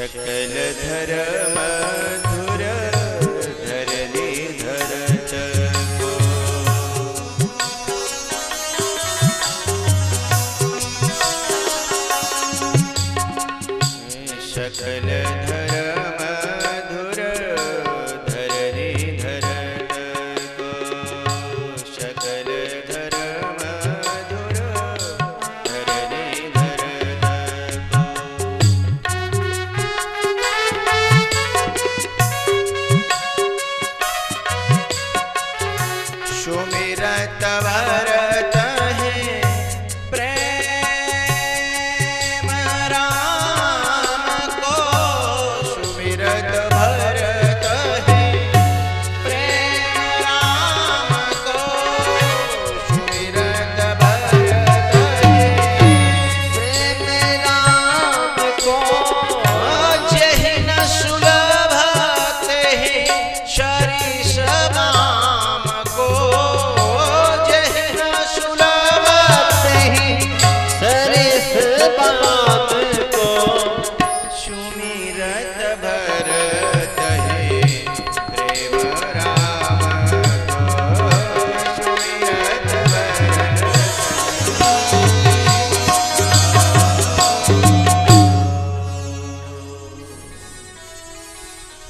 सकल धर्म धुर धरनी धरत को। सकल धर्म धुर धरनी धरत को। सकल धर्म धुर धरनी धरत को। सुमिरत भरत है प्रेम राम को। सुमिरत भरत है प्रेम राम को। सुमिरत भरत है प्रेम राम को। जेहि न सुलभ तेहि शरीष राम को। जेहि न सुलभ तेहि शरीष राम को। सुमिरत भरत है प्रेम राम को। सुमिरत भरत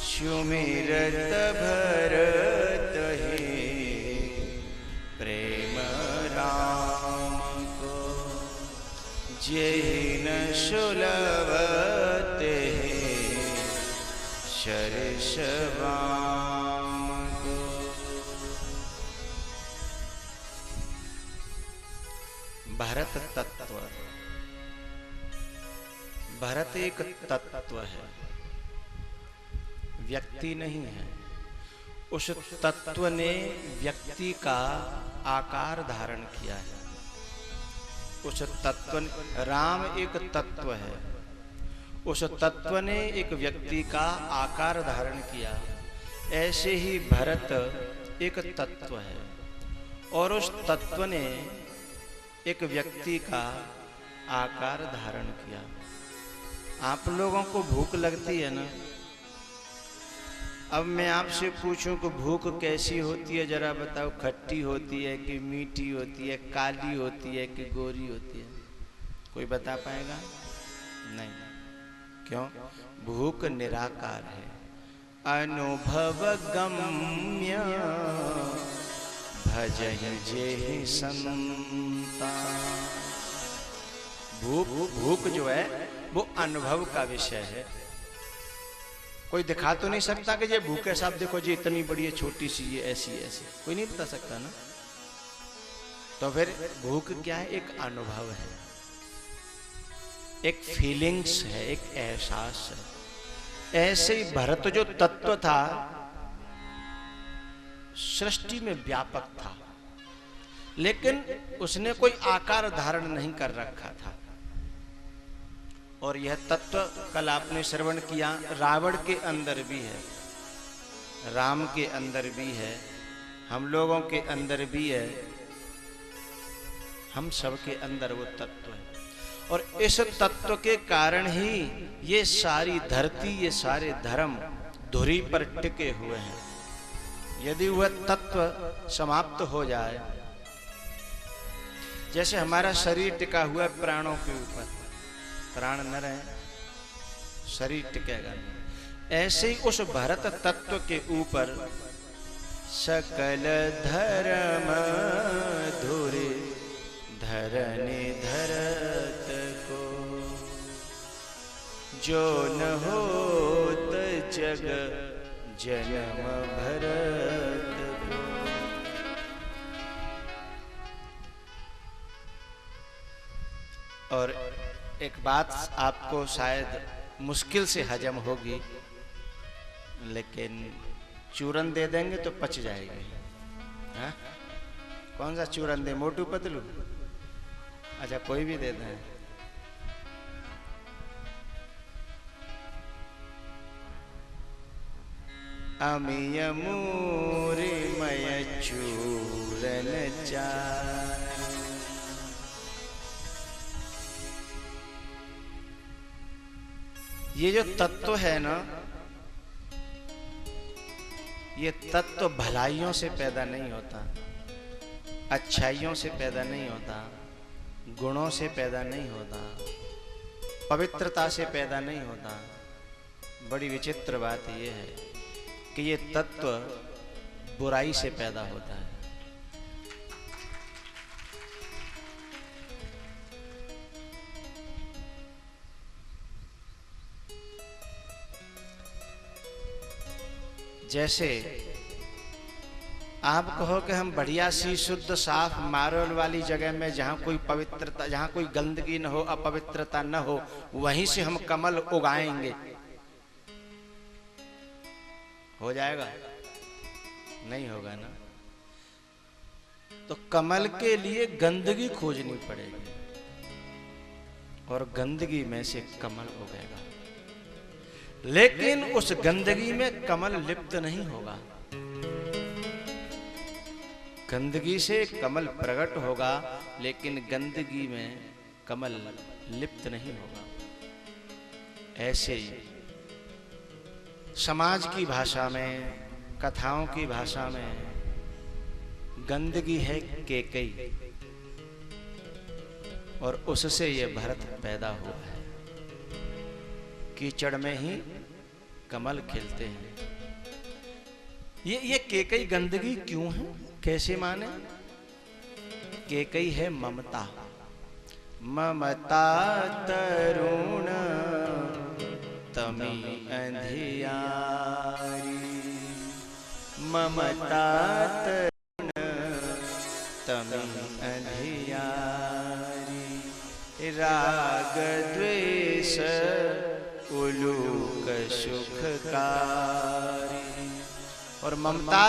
सुमिरत भरत है प्रेम राम को। जेहि न सुलभ तेहि शरीष राम को। भरत तत्व। भरत एक तत्व है, व्यक्ति नहीं है। उस तत्व ने व्यक्ति का आकार धारण किया है। उस तत्व राम एक तत्व है। उस तत्व ने एक व्यक्ति का आकार धारण किया। ऐसे ही भरत एक तत्व है और उस तत्व ने एक व्यक्ति का आकार धारण किया। आप लोगों को भूख लगती है ना? अब मैं आपसे पूछूं कि भूख कैसी होती है, जरा बताओ। खट्टी होती है कि मीठी होती है, काली होती है कि गोरी होती है? कोई बता पाएगा? नहीं। क्यों? भूख निराकार है, अनुभव गम्य भजहि जेहि संता। भूख जो है वो अनुभव का विषय है। कोई दिखा तो नहीं सकता कि ये भूख है साहब, देखो जी इतनी बड़ी है, छोटी सी ये ऐसी ऐसी, कोई नहीं बता सकता ना। तो फिर भूख क्या है? एक अनुभव है, एक फीलिंग्स है, एक एहसास है। ऐसे ही भरत जो तत्व था सृष्टि में व्यापक था, लेकिन उसने कोई आकार धारण नहीं कर रखा था। और यह तत्व कल आपने श्रवण किया, रावण के अंदर भी है, राम के अंदर भी है, हम लोगों के अंदर भी है, हम सब के अंदर वो तत्व है। और इस तत्व के कारण ही ये सारी धरती, ये सारे धर्म धुरी पर टिके हुए हैं। यदि वह तत्व समाप्त हो जाए, जैसे हमारा शरीर टिका हुआ है प्राणों के ऊपर, प्राण न रहे शरीर टिकेगा नहीं। ऐसे ही उस भरत तत्व के ऊपर सकल धर्म धुरे धरने धरत को। जो न होत जग जन्म भरत को। और एक बात आपको शायद मुश्किल से हजम होगी, लेकिन चूरन दे देंगे तो पच जाएगी। हाँ? कौन सा चूरन दे? मोटू पतलू? अच्छा, कोई भी दे दें। अमिय मूरी मय चूरन चार। ये जो तत्व है ना, ये तत्व भलाइयों से पैदा नहीं होता, अच्छाइयों से पैदा नहीं होता, गुणों से पैदा नहीं होता, पवित्रता से पैदा नहीं होता। बड़ी विचित्र बात यह है कि ये तत्व बुराई से पैदा होता है। जैसे आप कहो कि हम बढ़िया सी शुद्ध साफ मार्बल वाली जगह में, जहां कोई पवित्रता, जहां कोई गंदगी न हो, अपवित्रता न हो, वहीं से हम कमल उगाएंगे, हो जाएगा? नहीं होगा ना। तो कमल के लिए गंदगी खोजनी पड़ेगी और गंदगी में से कमल उगेगा। लेकिन उस गंदगी में कमल लिप्त नहीं होगा। गंदगी से कमल प्रकट होगा, लेकिन गंदगी में कमल लिप्त नहीं होगा। ऐसे ही समाज की भाषा में, कथाओं की भाषा में, गंदगी है केकई और उससे ये भरत पैदा हुआ है। कीचड़ में ही कमल खिलते हैं। ये केकई गंदगी क्यों है, कैसे माने? केकई है ममता। ममता तरुण तमी अंधियारी, ममता तरुण तमी अंधियारी, राग द्वेष उलूक सुखकारी। और ममता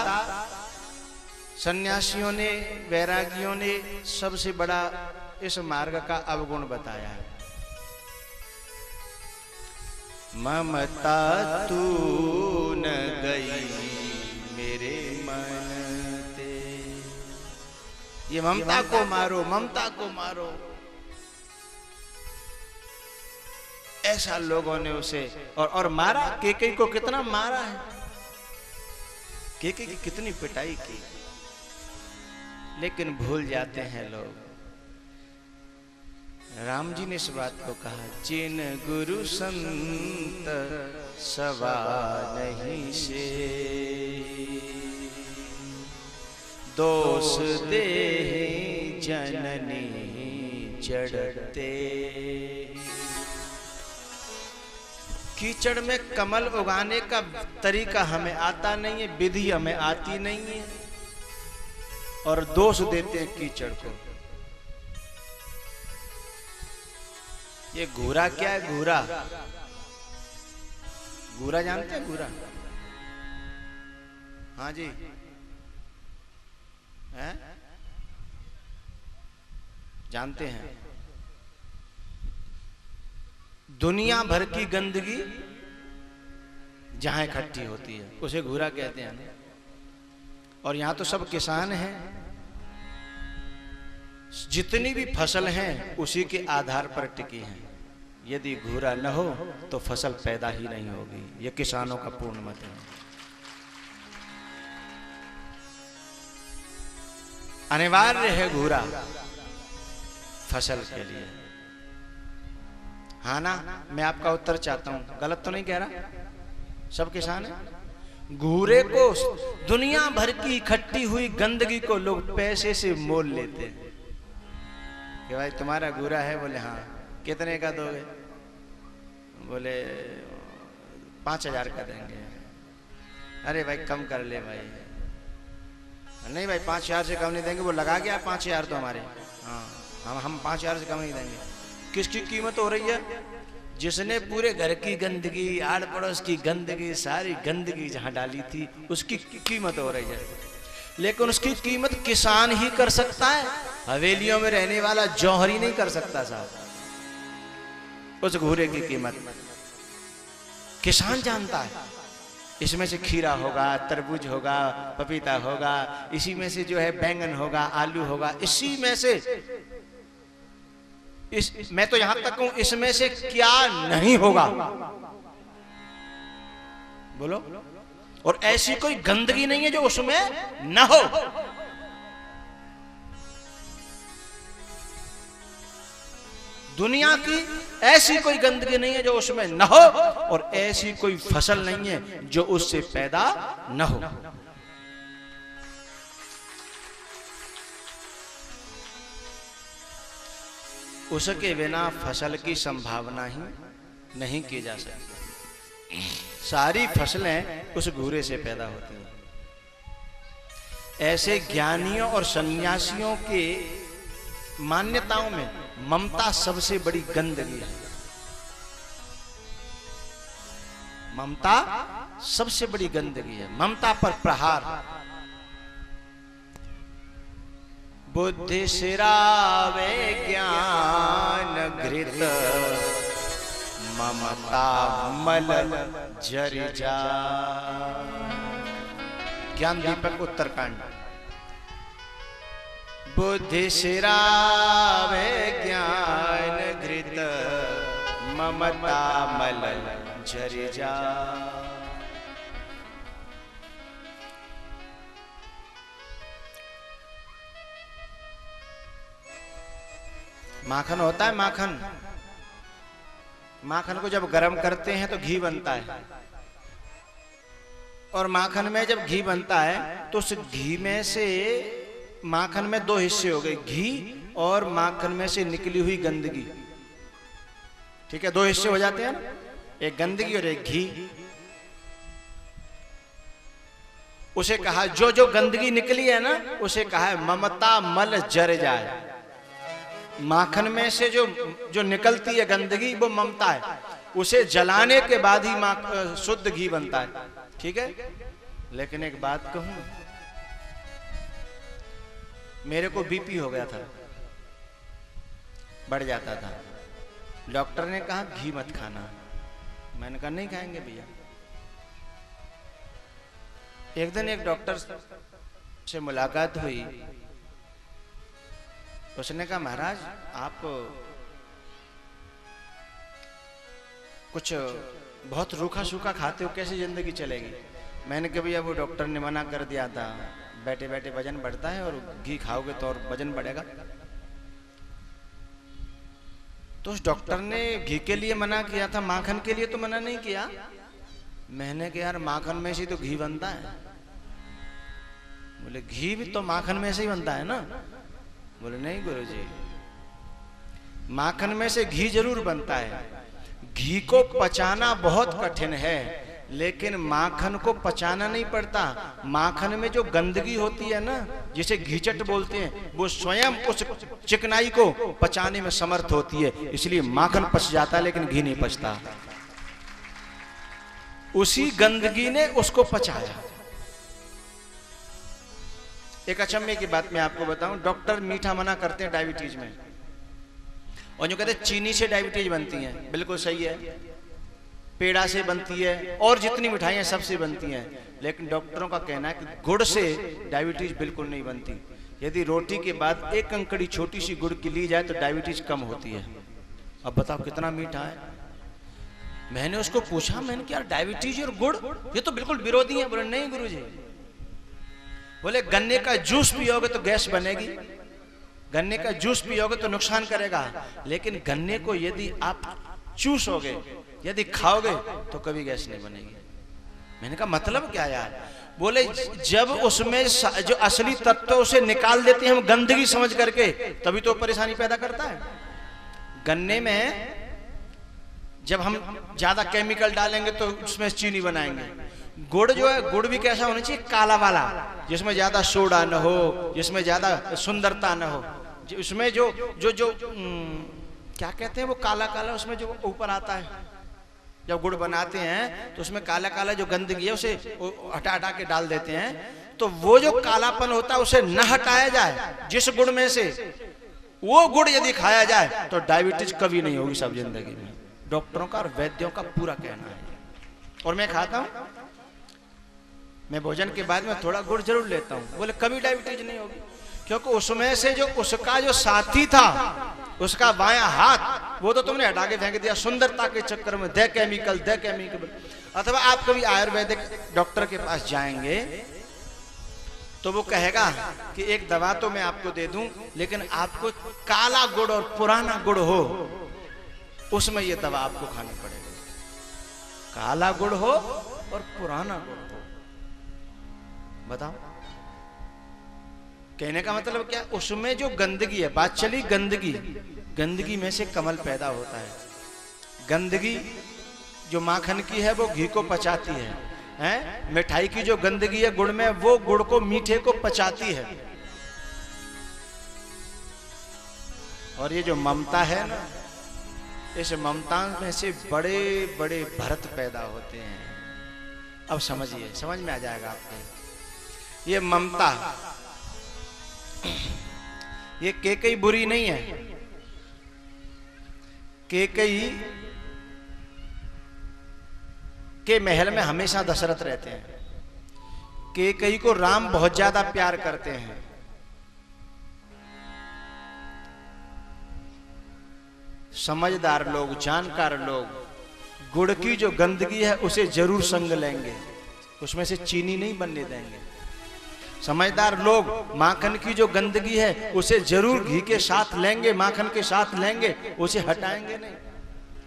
सन्यासियों ने, वैरागियों ने सबसे बड़ा इस मार्ग का अवगुण बताया है। ममता तू न गई मेरे मन ते। ये ममता को मारो, ममता को मारो, ऐसा लोगों ने उसे और मारा। केकई को कितना मारा है, केकई की कितनी पिटाई की, लेकिन भूल जाते हैं लोग। राम जी ने इस बात को कहा, जिन गुरु संत सवा नहीं से, दोष दे जननी जड़ते। कीचड़ में कमल उगाने का तरीका हमें आता नहीं है, विधि हमें आती नहीं है, और दोष देते हैं कीचड़ को। ये घूरा क्या है? घूरा, घूरा जानते हैं? घूरा, हाँ जी, है? जानते हैं? दुनिया भर की गंदगी जहां इकट्ठी होती है उसे घूरा कहते हैं। और यहां तो सब किसान हैं, जितनी भी फसल हैं उसी के आधार पर टिकी हैं। यदि घूरा न हो तो फसल पैदा ही नहीं होगी। यह किसानों का पूर्ण मत है। अनिवार्य है घूरा फसल के लिए। हाँ ना? मैं आपका उत्तर चाहता हूं, गलत तो नहीं कह रहा? सब किसान है। घूरे को, दुनिया भर की इकट्ठी हुई गंदगी को लोग पैसे से मोल लेते हैं कि भाई तुम्हारा घूरा है। बोले हाँ, कितने का दोगे? बोले 5,000 का देंगे। अरे भाई कम कर ले भाई। नहीं भाई 5,000 से कम नहीं देंगे। वो लगा गया 5,000 तो हमारे। हाँ, हम 5,000 से कम नहीं देंगे। किसकी कीमत हो रही है? जिसने पूरे घर की गंदगी, आड़ पड़ोस की गंदगी, सारी गंदगी जहां डाली थी, उसकी कीमत हो रही है। लेकिन उसकी कीमत किसान ही कर सकता है। हवेलियों में रहने वाला जौहरी नहीं कर सकता साहब। उस घूरे की कीमत किसान जानता है। इसमें से खीरा होगा, तरबूज होगा, पपीता होगा, इसी में से जो है बैंगन होगा, आलू होगा, इसी में से मैं तो यहां तक कहूं इसमें से क्या नहीं होगा बोलो। और ऐसी कोई गंदगी नहीं है जो उसमें न हो। दुनिया की ऐसी कोई गंदगी नहीं है जो उसमें न हो, और ऐसी कोई फसल नहीं है जो उससे पैदा न हो। उसके बिना फसल की संभावना ही नहीं की जा सकती। सारी फसलें उस घूरे से पैदा होती हैं। ऐसे ज्ञानियों और सन्यासियों के मान्यताओं में ममता सबसे बड़ी गंदगी है। ममता सबसे बड़ी गंदगी है। ममता पर प्रहार। बुद्धि सिरावे ज्ञान घृत, ममता मल जर जा। ज्ञान दीपक उत्तरकांड। बुद्धि सिरावे ज्ञान घृत, ममता मल जर जा। माखन होता है, माखन। माखन को जब गर्म करते हैं तो घी बनता है, और माखन में जब घी बनता है तो उस घी में से माखन में दो हिस्से हो गए, घी और माखन में से निकली हुई गंदगी। ठीक है, दो हिस्से हो जाते हैं, एक गंदगी और एक घी। उसे कहा जो जो गंदगी निकली है ना, उसे कहा है ममता मल जर जाए। माखन में से जो निकलती है गंदगी वो ममता है। उसे जलाने के बाद ही शुद्ध घी बनता है। ठीक है, लेकिन एक बात कहूं, मेरे को बीपी हो गया था, बढ़ जाता था। डॉक्टर ने कहा घी मत खाना। मैंने कहा नहीं खाएंगे भैया। एक दिन एक डॉक्टर से मुलाकात हुई। उसने कहा महाराज आप कुछ बहुत रूखा सूखा खाते हो, कैसे जिंदगी चलेगी? मैंने कहा भैया वो डॉक्टर ने मना कर दिया था, बैठे बैठे वजन बढ़ता है और घी खाओगे तो और वजन बढ़ेगा। तो उस डॉक्टर ने घी के लिए मना किया था, माखन के लिए तो मना नहीं किया। मैंने कहा यार माखन में से तो घी बनता है। बोले घी भी तो माखन में से ही बनता है ना? बोले नहीं गुरुजी, माखन में से घी जरूर बनता है। घी को पचाना बहुत कठिन है, लेकिन माखन को पचाना नहीं पड़ता। माखन में जो गंदगी होती है ना, जिसे घीचट बोलते हैं, वो स्वयं उस चिकनाई को पचाने में समर्थ होती है। इसलिए माखन पच जाता है लेकिन घी नहीं पचता। उसी गंदगी ने उसको पचाया। एक अचंभे की बात मैं आपको बताऊं, डॉक्टर मीठा मना करते हैं डायबिटीज में, और जो कहते हैं चीनी से डायबिटीज बनती है, बिल्कुल सही है, पेड़ा से बनती है और जितनी मिठाइयां सबसे बनती हैं, लेकिन डॉक्टरों का कहना है कि गुड़ से डायबिटीज बिल्कुल नहीं बनती। यदि रोटी के बाद एक कंकड़ी छोटी सी गुड़ की ली जाए तो डायबिटीज कम होती है। अब बताओ कितना मीठा है। मैंने उसको पूछा, मैंने क्या डायबिटीज और गुड़ ये तो बिल्कुल विरोधी है। बोले नहीं गुरुजी, बोले गन्ने का जूस पियोगे तो गैस बनेगी, गन्ने का जूस पियोगे तो नुकसान करेगा, लेकिन गन्ने को यदि आप चूसोगे, यदि खाओगे तो कभी गैस नहीं बनेगी। मैंने कहा मतलब क्या यार? बोले जब उसमें जो असली तत्व उसे निकाल देते हैं हम गंदगी समझ करके, तभी तो परेशानी पैदा करता है। गन्ने में जब हम ज्यादा केमिकल डालेंगे तो उसमें चीनी बनाएंगे। गुड़ जो है, गुड़ भी कैसा होना चाहिए? काला वाला, जिसमें ज्यादा सोडा न हो, जिसमें ज्यादा सुंदरता न हो। उसमें जो जो जो क्या कहते हैं वो काला काला उसमें जो ऊपर आता है, जब गुड़ बनाते हैं तो उसमें काला काला जो गंदगी है उसे हटा हटा के डाल देते हैं। तो वो जो कालापन होता है उसे न हटाया जाए जिस गुड़ में से, वो गुड़ यदि खाया जाए तो डायबिटीज कभी नहीं होगी सब जिंदगी में। डॉक्टरों का और वैद्यों का पूरा कहना है। और मैं खाता हूं, मैं भोजन के बाद में थोड़ा गुड़ जरूर लेता हूं। बोले कभी डायबिटीज नहीं होगी, क्योंकि उसमें से जो उसका जो साथी था, उसका बायां हाथ, वो तो तुमने हटा के फेंक दिया सुंदरता के चक्कर में। दे केमिकल, दे केमिकल। अथवा आप कभी आयुर्वेदिक डॉक्टर के पास जाएंगे तो वो कहेगा कि एक दवा तो मैं आपको दे दूं, लेकिन आपको काला गुड़ और पुराना गुड़ हो उसमें ये दवा आपको खानी पड़ेगी। काला गुड़ हो और पुराना गुड़ हो। बताओ कहने का मतलब क्या? उसमें जो गंदगी है, बात चली गंदगी, गंदगी में से कमल पैदा होता है। गंदगी जो माखन की है वो घी को पचाती है, मिठाई की जो गंदगी है गुड़ में, वो गुड़ को मीठे को पचाती है। और ये जो ममता है ना, इस ममता में से बड़े बड़े भरत पैदा होते हैं। अब समझिए, समझ में आ जाएगा आपको। ये ममता, ये केकई बुरी नहीं है। केकई के महल में हमेशा दशरथ रहते हैं। केकई को राम बहुत ज्यादा प्यार करते हैं। समझदार लोग, जानकार लोग गुड़ की जो गंदगी है उसे जरूर संग लेंगे, उसमें से चीनी नहीं बनने देंगे। समझदार लोग माखन की जो गंदगी है उसे जरूर घी के साथ लेंगे, माखन के साथ लेंगे, उसे हटाएंगे नहीं,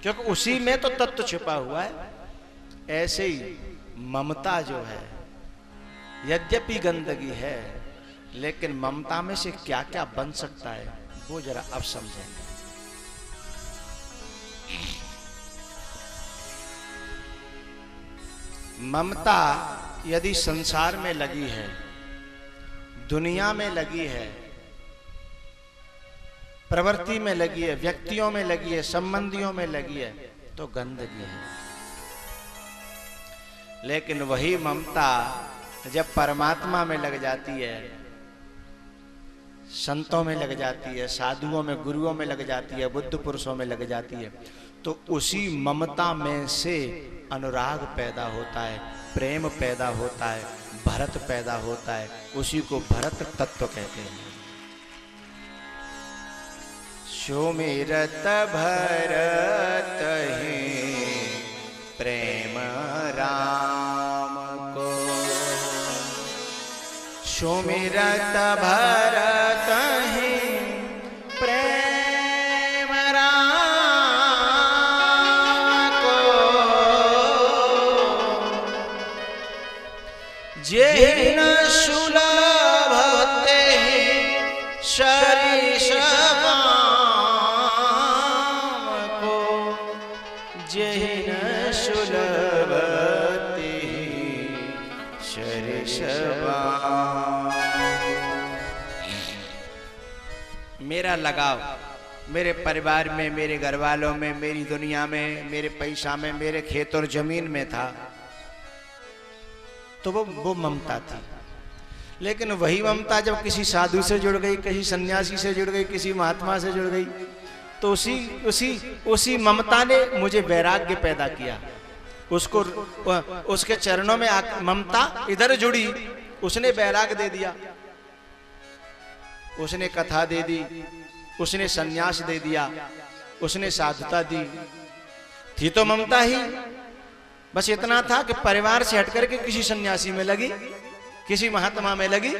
क्योंकि उसी में तो तत्व छिपा हुआ है। ऐसे ही ममता जो है, यद्यपि गंदगी है, लेकिन ममता में से क्या क्या बन सकता है वो जरा अब समझेंगे। ममता यदि संसार में लगी है, दुनिया में लगी है, प्रवृत्ति में लगी है, व्यक्तियों में लगी है, संबंधियों में लगी है, तो गंदगी है। लेकिन वही ममता जब परमात्मा में लग जाती है, संतों में लग जाती है, साधुओं में, गुरुओं में लग जाती है, बुद्ध पुरुषों में लग जाती है, तो उसी ममता में से अनुराग पैदा होता है, प्रेम पैदा होता है, भरत पैदा होता है। उसी को भरत तत्व कहते हैं। सुमिरत भरत ही प्रेम राम को, सुमिरत भरत ही प्रेम राम को, जेहि न सुलभ तेहि सरिस को, जेहि न सुलभ तेहि सरिस। मेरा लगाव मेरे परिवार में, मेरे घर वालों में, मेरी दुनिया में, मेरे पैसा में, मेरे खेत और जमीन में था, तो वो ममता थी। लेकिन वही ममता जब किसी साधु से जुड़ गई, किसी सन्यासी से जुड़ गई, किसी महात्मा से जुड़ गई, तो उसी ममता ने मुझे वैराग्य पैदा किया। उसको, उसके चरणों में ममता इधर जुड़ी, उसने वैराग्य दे दिया, उसने कथा दे दी, उसने सन्यास दे दिया, उसने साधुता दी। थी तो ममता ही, बस इतना था कि परिवार से हटकर के किसी सन्यासी में लगी, किसी महात्मा में लगी।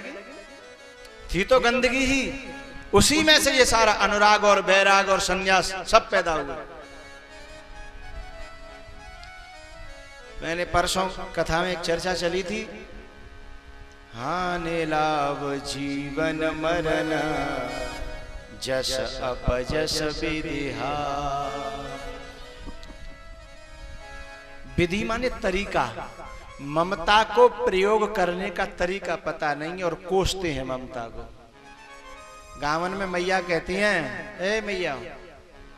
थी तो गंदगी ही, उसी में से ये सारा अनुराग और वैराग और सन्यास सब पैदा हुआ। मैंने परसों कथा में एक चर्चा चली थी, हानि लाभ जीवन मरण जस अपजस विधिहा। विधि माने तरीका, ममता को प्रयोग करने का तरीका पता नहीं और कोसते हैं ममता को। गावन में मैया कहती हैं, ए मैया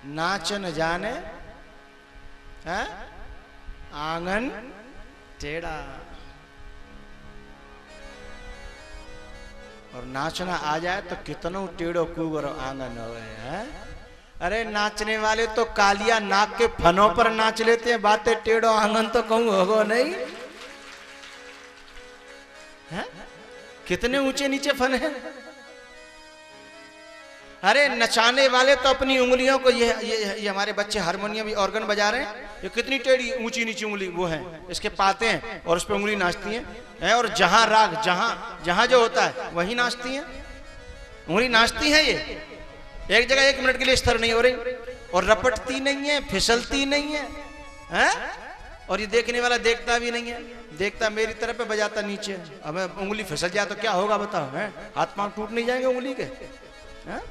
नाच न जाने है आंगन टेढ़ा, और नाचना आ जाए तो कितनो टेढ़ो कुबर आंगन हो है। अरे नाचने वाले तो कालिया नाक के फनों पर नाच लेते हैं, बातें टेढ़ो आंगन तो कहूं होगो नहीं है? कितने ऊंचे नीचे फन है। अरे नचाने वाले तो अपनी उंगलियों को, ये हमारे बच्चे हारमोनियम ऑर्गन बजा रहे हैं, ये कितनी टेढ़ी ऊंची नीची उंगली वो है, इसके पाते हैं और उस पर उंगली नाचती है और जहां राग जहां जो होता है वहीं नाचती है, उंगली नाचती है। ये एक जगह 1 मिनट के लिए स्थिर नहीं हो रही और रपटती नहीं है, फिसलती नहीं है, हैं? और ये देखने वाला देखता भी नहीं है, देखता मेरी तरफ पे बजाता नीचे। अब उंगली फिसल जाए तो क्या होगा बताओ, हैं? हाथ पांव टूट नहीं जाएंगे उंगली के, हैं?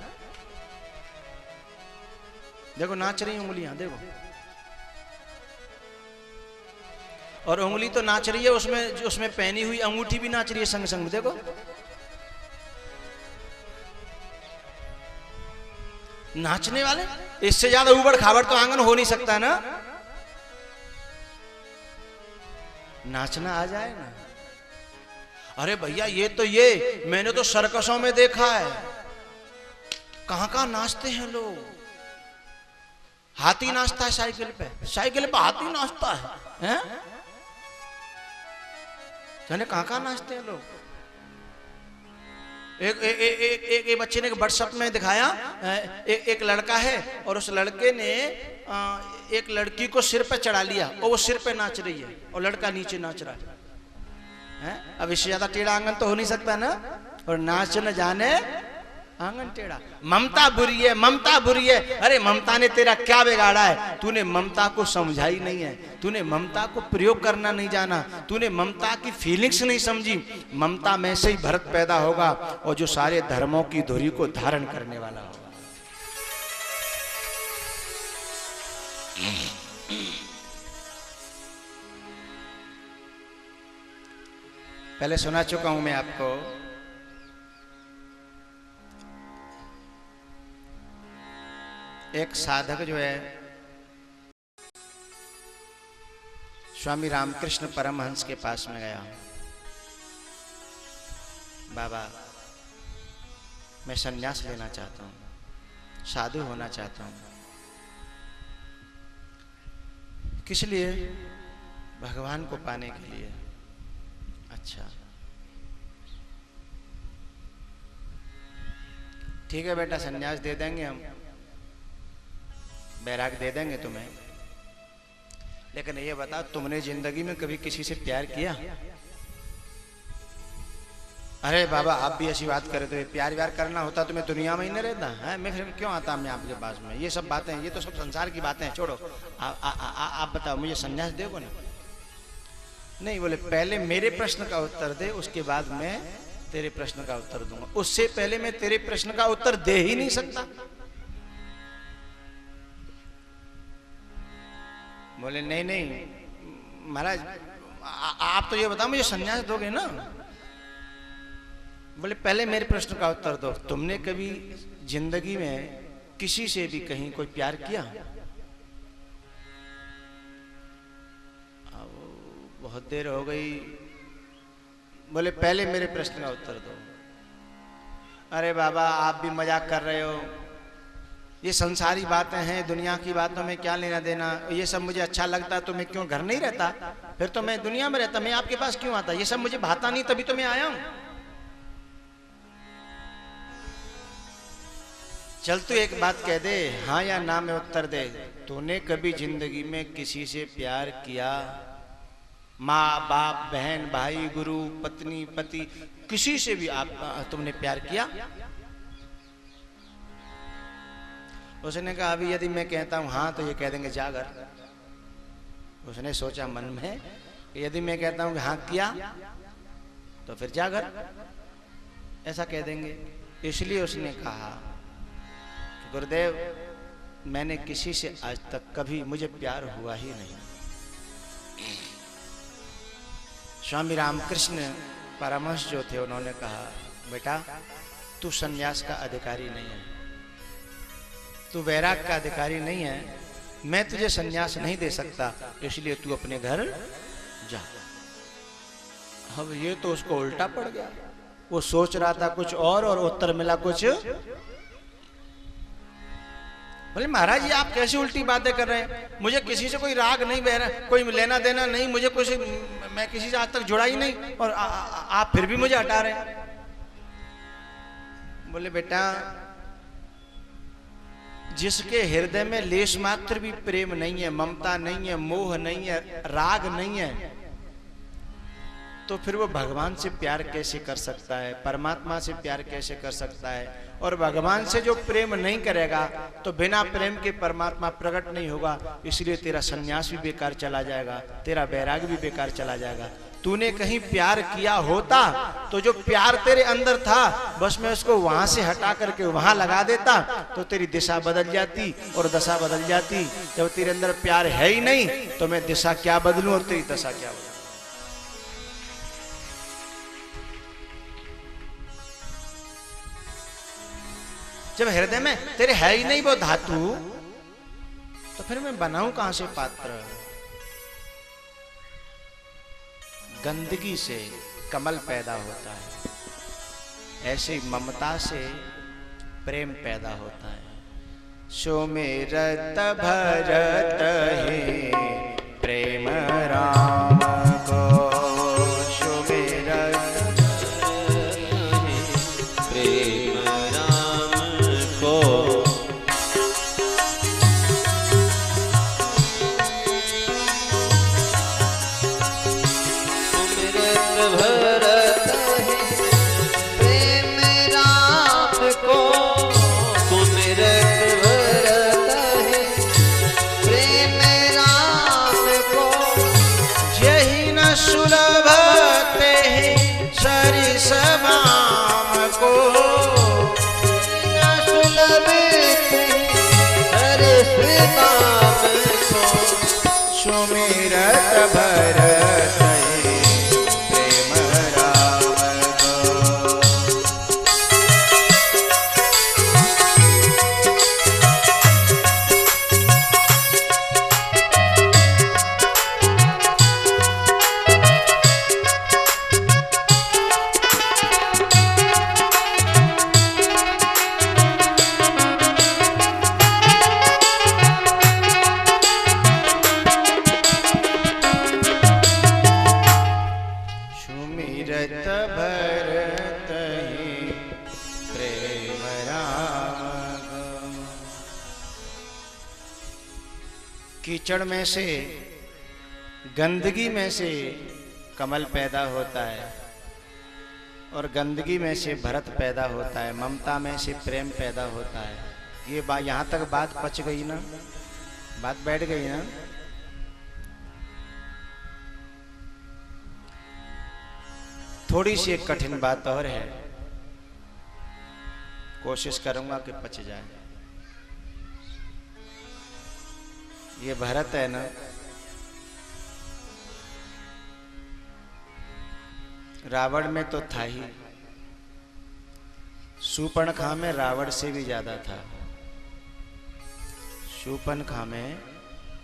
देखो नाच रही उंगलियां, देखो। और उंगली तो नाच रही है, उसमें पहनी हुई अंगूठी भी नाच रही है संग संग, देखो। नाचने वाले, इससे ज्यादा उबड़ खाबड़ तो आंगन हो नहीं सकता ना। नाचना आ जाए ना। अरे भैया ये मैंने तो सर्कसों में देखा है, कहां नाचते हैं लोग। हाथी नाचता है साइकिल पे हाथी नाचता है, हैं? जाने कहां नाचते हैं लोग। एक बच्चे ने व्हाट्सएप में दिखाया, एक लड़का है और उस लड़के ने एक लड़की को सिर पे चढ़ा लिया और वो सिर पे नाच रही है और लड़का नीचे नाच रहा है। अब इससे ज्यादा टेढ़ा आंगन तो हो नहीं सकता ना। और नाच न जाने आंगन टेढ़ा। ममता बुरी है। अरे ममता ने तेरा क्या बिगाड़ा है? तूने ममता को समझा ही नहीं है, तूने ममता को प्रयोग करना नहीं जाना, तूने ममता की फीलिंग्स नहीं समझी। ममता में से ही भरत पैदा होगा और जो सारे धर्मों की धुरी को धारण करने वाला होगा। पहले सुना चुका हूं मैं आपको, एक साधक जो है स्वामी रामकृष्ण परमहंस के पास में गया। बाबा मैं संन्यास लेना चाहता हूं, साधु होना चाहता हूं। किस लिए? भगवान को पाने के लिए। अच्छा ठीक है बेटा, संन्यास दे देंगे हम, बैराग दे देंगे तुम्हें, लेकिन ये बताओ तुमने जिंदगी में कभी किसी से प्यार किया? अरे बाबा आप भी ऐसी बात करे तो ये प्यार व्यार करना होता तो मैं दुनिया में ही नहीं रहता है, मैं फिर क्यों आता मैं आपके पास में? ये सब बातें, ये तो सब संसार की बातें हैं, छोड़ो। आप बताओ मुझे संन्यास दोगे ना? नहीं, बोले पहले मेरे प्रश्न का उत्तर दे, उसके बाद मैं तेरे प्रश्न का उत्तर दूंगा। उससे पहले मैं तेरे प्रश्न का उत्तर दे ही नहीं सकता। बोले नहीं महाराज आप तो ये बताओ मुझे संन्यास दोगे ना? बोले पहले मेरे प्रश्न का उत्तर दो, तुमने कभी जिंदगी में किसी से भी कहीं कोई प्यार किया? बहुत देर हो गई। बोले पहले मेरे प्रश्न का उत्तर दो। अरे बाबा आप भी मजाक कर रहे हो, ये संसारी बातें हैं, दुनिया की बातों में क्या लेना देना। ये सब मुझे अच्छा लगता है तो मैं क्यों घर नहीं रहता? फिर तो मैं दुनिया में रहता, मैं आपके पास क्यों आता? ये सब मुझे भाता नहीं, तभी तो मैं आया हूं। चल तू एक बात कह दे, हाँ या ना में उत्तर दे। तूने कभी जिंदगी में किसी से प्यार किया? माँ बाप, बहन भाई, गुरु, पत्नी, पति, किसी से भी तुमने प्यार किया? उसने कहा अभी यदि मैं कहता हूं हाँ तो ये कह देंगे जा घर। उसने सोचा मन में, यदि मैं कहता हूं कि हाँ किया तो फिर जा घर, ऐसा कह देंगे। इसलिए उसने कहा कि गुरुदेव मैंने किसी से आज तक कभी मुझे प्यार हुआ ही नहीं। स्वामी रामकृष्ण परमहंस जो थे उन्होंने कहा बेटा तू सन्यास का अधिकारी नहीं है, तू वैराग का अधिकारी नहीं है, मैं तुझे सन्यास नहीं दे सकता, इसलिए तू अपने घर जा। अब ये तो उसको उल्टा पड़ गया, वो सोच रहा था कुछ और उत्तर मिला कुछ। बोले महाराज जी आप कैसी उल्टी बातें कर रहे हैं? मुझे किसी से कोई राग नहीं बह रहा, कोई लेना देना नहीं, मुझे कुछ, मैं किसी से आज तक जुड़ा ही नहीं, और आप फिर भी मुझे हटा रहे हैं। बोले बेटा जिसके हृदय में लेश मात्र भी प्रेम नहीं है, ममता नहीं है, मोह नहीं है, राग नहीं है, तो फिर वो भगवान से प्यार कैसे कर सकता है, परमात्मा से प्यार कैसे कर सकता है? और भगवान से जो प्रेम नहीं करेगा तो बिना प्रेम के परमात्मा प्रकट नहीं होगा। इसलिए तेरा सन्यास भी बेकार चला जाएगा, तेरा वैराग भी बेकार चला जाएगा। तूने कहीं प्यार किया होता तो जो प्यार तेरे अंदर था बस मैं उसको वहां से हटा करके वहां लगा देता तो तेरी दिशा बदल जाती और दशा बदल जाती। जब तेरे अंदर प्यार है ही नहीं तो मैं दिशा क्या बदलूं और तेरी दशा क्या बदलूं? जब हृदय में तेरे है ही नहीं वो धातु तो फिर मैं बनाऊं कहां से पात्र? गंदगी से कमल पैदा होता है, ऐसे ममता से प्रेम पैदा होता है। सुमिरत भरत हे प्रेम राम को, सुमिरत प्रेम राम को, सुमिरत भरत प्रेम राम को। कीचड़ में से, गंदगी में से कमल पैदा होता है और गंदगी में से भरत पैदा होता है, ममता में से प्रेम पैदा होता है। ये बात यहाँ तक बात पच गई ना, बात बैठ गई ना। थोड़ी सी एक कठिन बात और है, कोशिश करूंगा कि पच जाए। ये भरत है ना, रावण में तो था ही, शूर्पणखा में रावण से भी ज्यादा था। शूर्पणखा में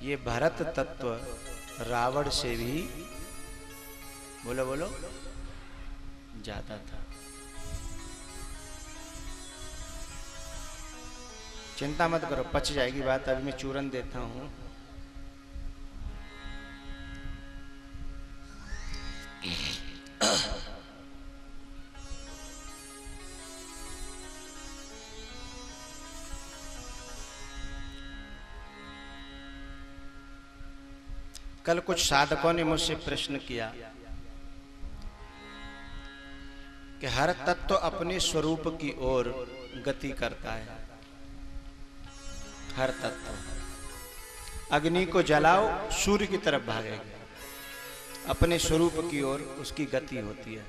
ये भरत तत्व रावण से भी, बोलो बोलो, ज्यादा था। चिंता मत करो, पच जाएगी बात। अभी मैं चूरन देता हूं। कल कुछ साधकों ने मुझसे प्रश्न किया कि हर तत्व अपने स्वरूप की ओर गति करता है। हर तत्व, अग्नि को जलाओ सूर्य की तरफ भागेगा, अपने स्वरूप की ओर उसकी गति होती है।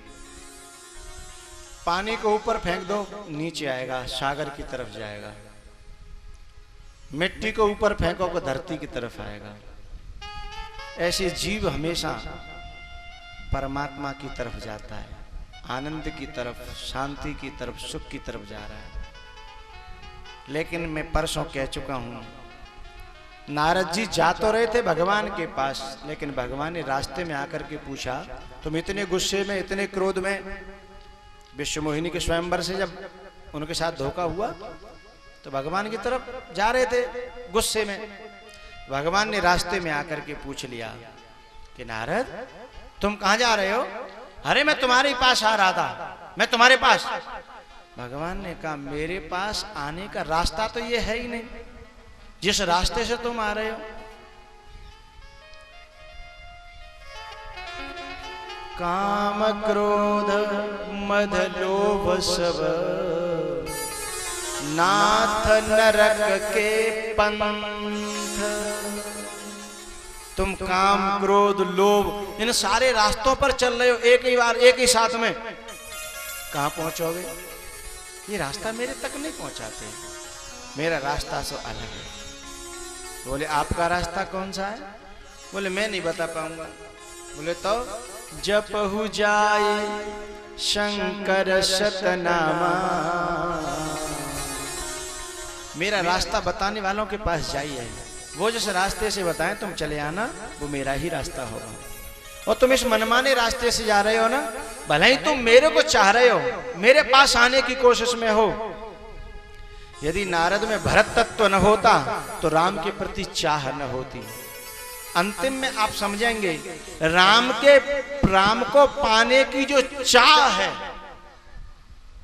पानी को ऊपर फेंक दो नीचे आएगा, सागर की तरफ जाएगा। मिट्टी को ऊपर फेंको तो धरती की तरफ आएगा। ऐसे जीव हमेशा परमात्मा की तरफ जाता है, आनंद की तरफ, शांति की तरफ, सुख की तरफ जा रहा है। लेकिन मैं परसों कह चुका हूं, नारद जी जा तो रहे थे भगवान के पास, लेकिन भगवान ने रास्ते में आकर के पूछा, तुम इतने गुस्से में, इतने क्रोध में, विश्वमोहिनी के स्वयंवर से जब उनके साथ धोखा हुआ तो भगवान की तरफ जा रहे थे गुस्से में। भगवान ने रास्ते में आकर के पूछ लिया कि नारद तुम कहां जा रहे हो? अरे मैं तुम्हारे पास आ रहा था, मैं तुम्हारे पास। भगवान ने कहा मेरे पास आने का रास्ता तो ये है ही नहीं। जिस रास्ते से तुम आ रहे हो। काम क्रोध मद लोभ सब नाथ नरक के पंथ। तुम काम क्रोध लोभ इन सारे रास्तों पर चल रहे हो एक ही बार एक ही साथ में, कहां पहुंचोगे? ये रास्ता मेरे तक नहीं पहुंचाते, मेरा रास्ता सो अलग है। बोले आपका रास्ता कौन सा है? बोले मैं नहीं बता पाऊंगा। बोले तो जपहु जाए शंकर सतनामा। मेरा रास्ता बताने वालों के पास जाइए, वो जिस रास्ते से बताएं तुम चले आना, वो मेरा ही रास्ता होगा। और तुम इस मनमाने रास्ते से जा रहे हो ना, भले ही तुम मेरे को चाह रहे हो, मेरे पास आने की कोशिश में हो। यदि नारद में भरत तत्व न होता तो राम के प्रति चाह न होती। अंतिम में आप समझेंगे राम को पाने की जो चाह है,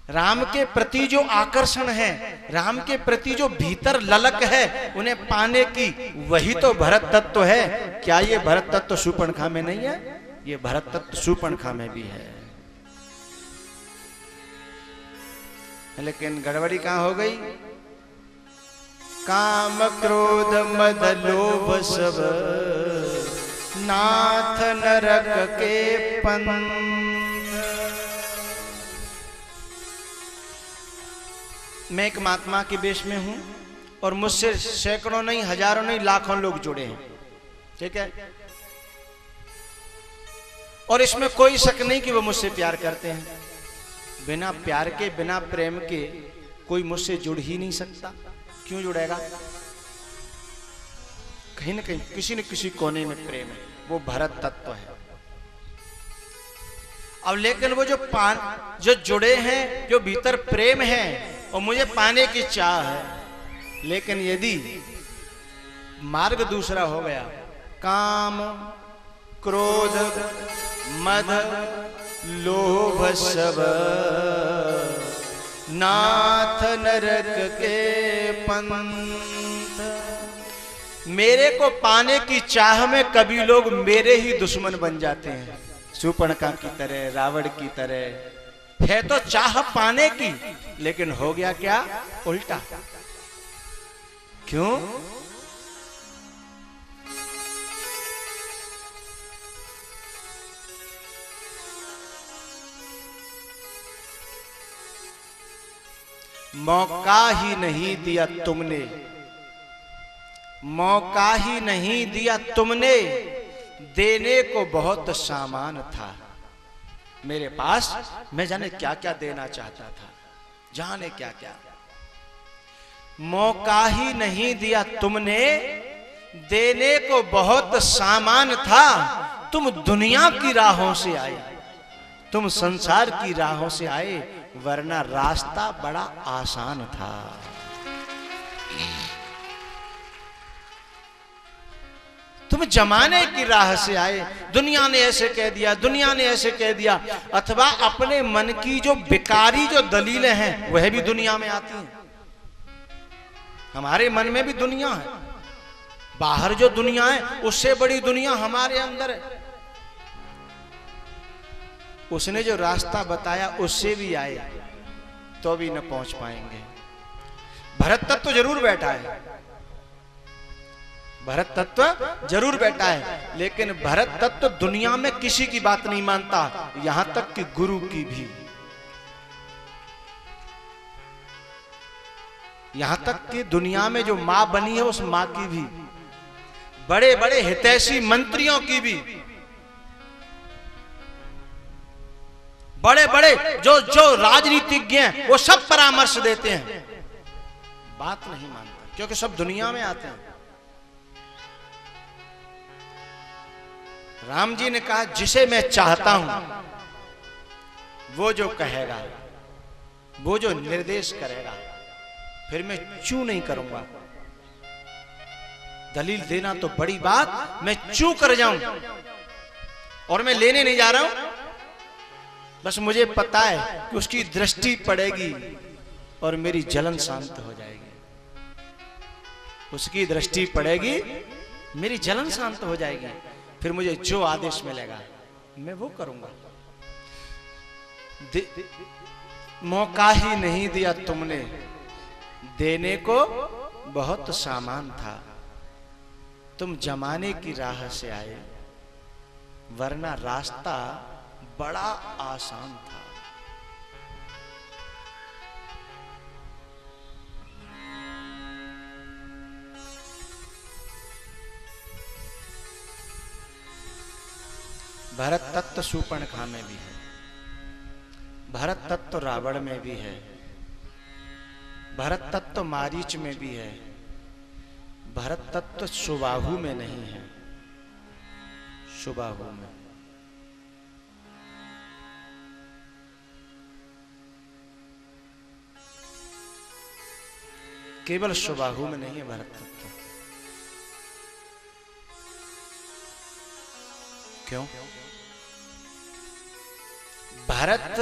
राम के प्रति जो आकर्षण है, राम के प्रति जो भीतर ललक है उन्हें पाने की, वही तो भरत तत्व है। क्या ये भरत तत्व शूर्पणखा में नहीं है? ये भरत तत्व शूर्पणखा में भी है। लेकिन गड़बड़ी कहां हो गई? काम क्रोध मद लोभ सब नाथ नरक के पंथ। मैं एक महात्मा के वेश में हूं और मुझसे सैकड़ों नहीं, हजारों नहीं, लाखों लोग जुड़े हैं, ठीक है? और इसमें कोई शक नहीं कि वो मुझसे प्यार करते हैं। बिना प्यार के, बिना प्रेम के कोई मुझसे जुड़ ही नहीं सकता। क्यों जुड़ेगा? कहीं न कहीं, किसी न किसी कोने में प्रेम है, वो भरत तत्व है। अब लेकिन वो जो जुड़े हैं, जो भीतर प्रेम है और मुझे पाने की चाह है, लेकिन यदि मार्ग दूसरा हो गया, काम क्रोध मद लोभ सब नाथ नरक के पंथ। मेरे को पाने की चाह में कभी लोग मेरे ही दुश्मन बन जाते हैं, शूर्पणखा की तरह, रावण की तरह। है तो चाह पाने की, लेकिन हो गया क्या? उल्टा। क्यों? मौका ही नहीं दिया तुमने, मौका ही नहीं दिया तुमने, देने को बहुत सामान था मेरे पास। मैं जाने क्या क्या देना चाहता था, जाने क्या क्या। मौका ही नहीं दिया तुमने, देने को बहुत सामान था। तुम दुनिया की राहों से आए, तुम संसार की राहों से आए, वरना रास्ता बड़ा आसान था। तुम जमाने की राह से आए, दुनिया ने ऐसे कह दिया, दुनिया ने ऐसे कह दिया, अथवा अपने मन की जो बेकारी जो दलीलें हैं वह भी दुनिया में आती हैं। हमारे मन में भी दुनिया है, बाहर जो दुनिया है उससे बड़ी दुनिया हमारे अंदर है। उसने जो रास्ता बताया उससे भी आए तो भी न पहुंच पाएंगे। भरत तत्व जरूर बैठा है, भरत तत्व जरूर बैठा है, लेकिन भरत तत्व दुनिया में किसी की बात नहीं मानता, यहां तक कि गुरु की भी। यहां तक कि दुनिया में जो मां बनी है उस मां की भी, बड़े बड़े हितैषी मंत्रियों की भी, बड़े बड़े जो राजनीतिज्ञ हैं वो सब परामर्श देते हैं, बात नहीं मानता, क्योंकि सब दुनिया में आते हैं। राम जी ने कहा जिसे मैं चाहता हूं वो जो कहेगा, वो जो निर्देश करेगा, फिर मैं चू नहीं करूंगा। दलील देना तो बड़ी बात, मैं चू कर जाऊं और मैं लेने नहीं जा रहा हूं, बस मुझे पता है कि उसकी दृष्टि पड़ेगी और मेरी जलन शांत हो जाएगी। उसकी दृष्टि पड़ेगी, मेरी जलन शांत हो जाएगी, फिर मुझे जो आदेश मिलेगा मैं वो करूंगा। मौका ही नहीं दिया तुमने, देने को बहुत सामान था। तुम जमाने की राह से आए, वरना रास्ता बड़ा आसान था। भरत तत्व शूर्पणखा में भी है, भरत तत्व रावण में भी है, भरत तत्व मारीच में भी है, भरत तत्व सुबाहु में नहीं है। सुबाहु में केवल सुबाहु में नहीं है भरत तत्व। क्यों? भरत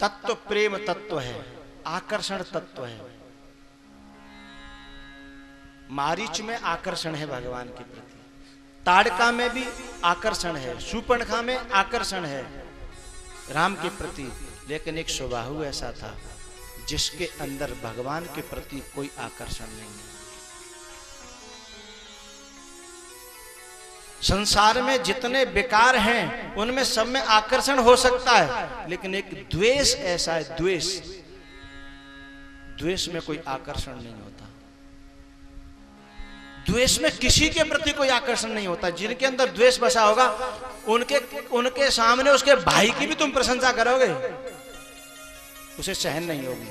तत्व प्रेम तत्व है, आकर्षण तत्व है। मारीच में आकर्षण है भगवान के प्रति, ताड़का में भी आकर्षण है, शूर्पणखा में आकर्षण है राम के प्रति, लेकिन एक सुबाहु ऐसा था जिसके अंदर भगवान के प्रति कोई आकर्षण नहीं है। संसार में जितने बेकार हैं उनमें सब में आकर्षण हो सकता है, लेकिन एक द्वेष ऐसा है, द्वेष, द्वेष में कोई आकर्षण नहीं होता। द्वेष में किसी के प्रति कोई आकर्षण नहीं होता। जिनके अंदर द्वेष बसा होगा उनके सामने उसके भाई की भी तुम प्रशंसा करोगे, उसे सहन नहीं होगी।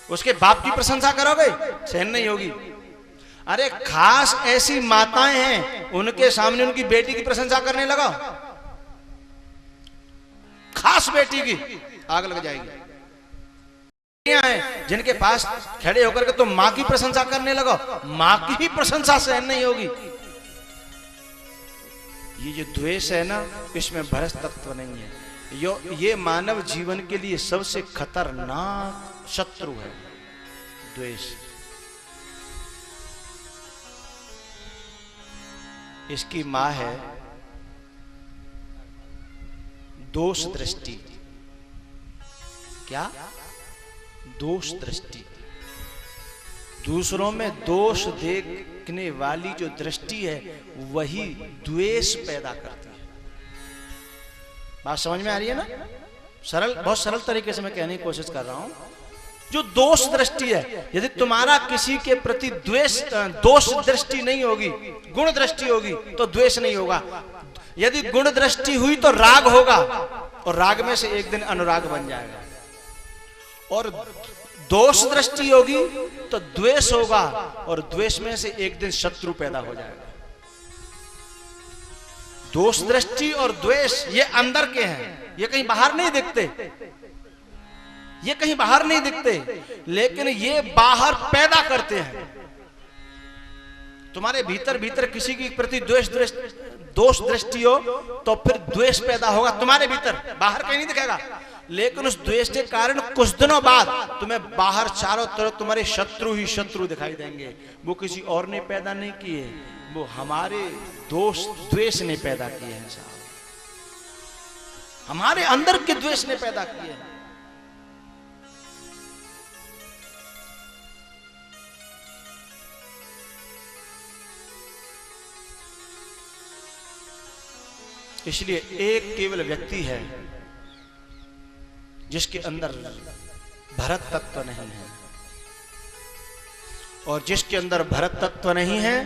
उसके बाप की प्रशंसा करोगे, सहन नहीं होगी। अरे खास ऐसी माताएं हैं, उनके सामने उनकी बेटी की प्रशंसा करने लगा, खास बेटी की, आग लग जाएगी। हैं जिनके पास खड़े होकर के तुम मां की प्रशंसा करने लगो, मां की ही प्रशंसा सहन नहीं होगी। ये जो द्वेष है ना, इसमें भरत तत्व नहीं है। ये मानव जीवन के लिए सबसे खतरनाक शत्रु है, द्वेष। इसकी मां है दोष दृष्टि। क्या? दोष दृष्टि। दूसरों में दोष देखने वाली जो दृष्टि है वही द्वेष पैदा करती है। बात समझ में आ रही है ना? सरल, बहुत सरल तरीके से मैं कहने की कोशिश कर रहा हूं। जो दोष दृष्टि है, यदि तुम्हारा किसी के प्रति दोष दृष्टि नहीं होगी, गुण दृष्टि होगी, तो द्वेष नहीं होगा। यदि गुण दृष्टि हुई तो राग होगा, और राग में से एक दिन अनुराग बन जाएगा। और दोष दृष्टि होगी तो द्वेष होगा, और द्वेष में से एक दिन शत्रु पैदा हो जाएगा। दोष दृष्टि और द्वेष ये अंदर के हैं, ये कहीं बाहर नहीं दिखते, ये कहीं बाहर नहीं दिखते, लेकिन ये बाहर पैदा करते हैं। तुम्हारे भीतर भीतर किसी के प्रति दोष दृष्टि हो तो फिर द्वेष पैदा होगा तुम्हारे भीतर, बाहर कहीं नहीं दिखेगा। लेकिन उस द्वेष के कारण कुछ दिनों बाद तुम्हें बाहर चारों तरफ तुम्हारे शत्रु ही शत्रु दिखाई देंगे। वो किसी और ने पैदा नहीं किए, वो हमारे दोष द्वेष ने पैदा किए हैं साहब, हमारे अंदर के द्वेष ने पैदा किए हैं। इसलिए एक केवल व्यक्ति है जिसके अंदर भरत तत्व नहीं है, और जिसके अंदर भरत तत्व नहीं है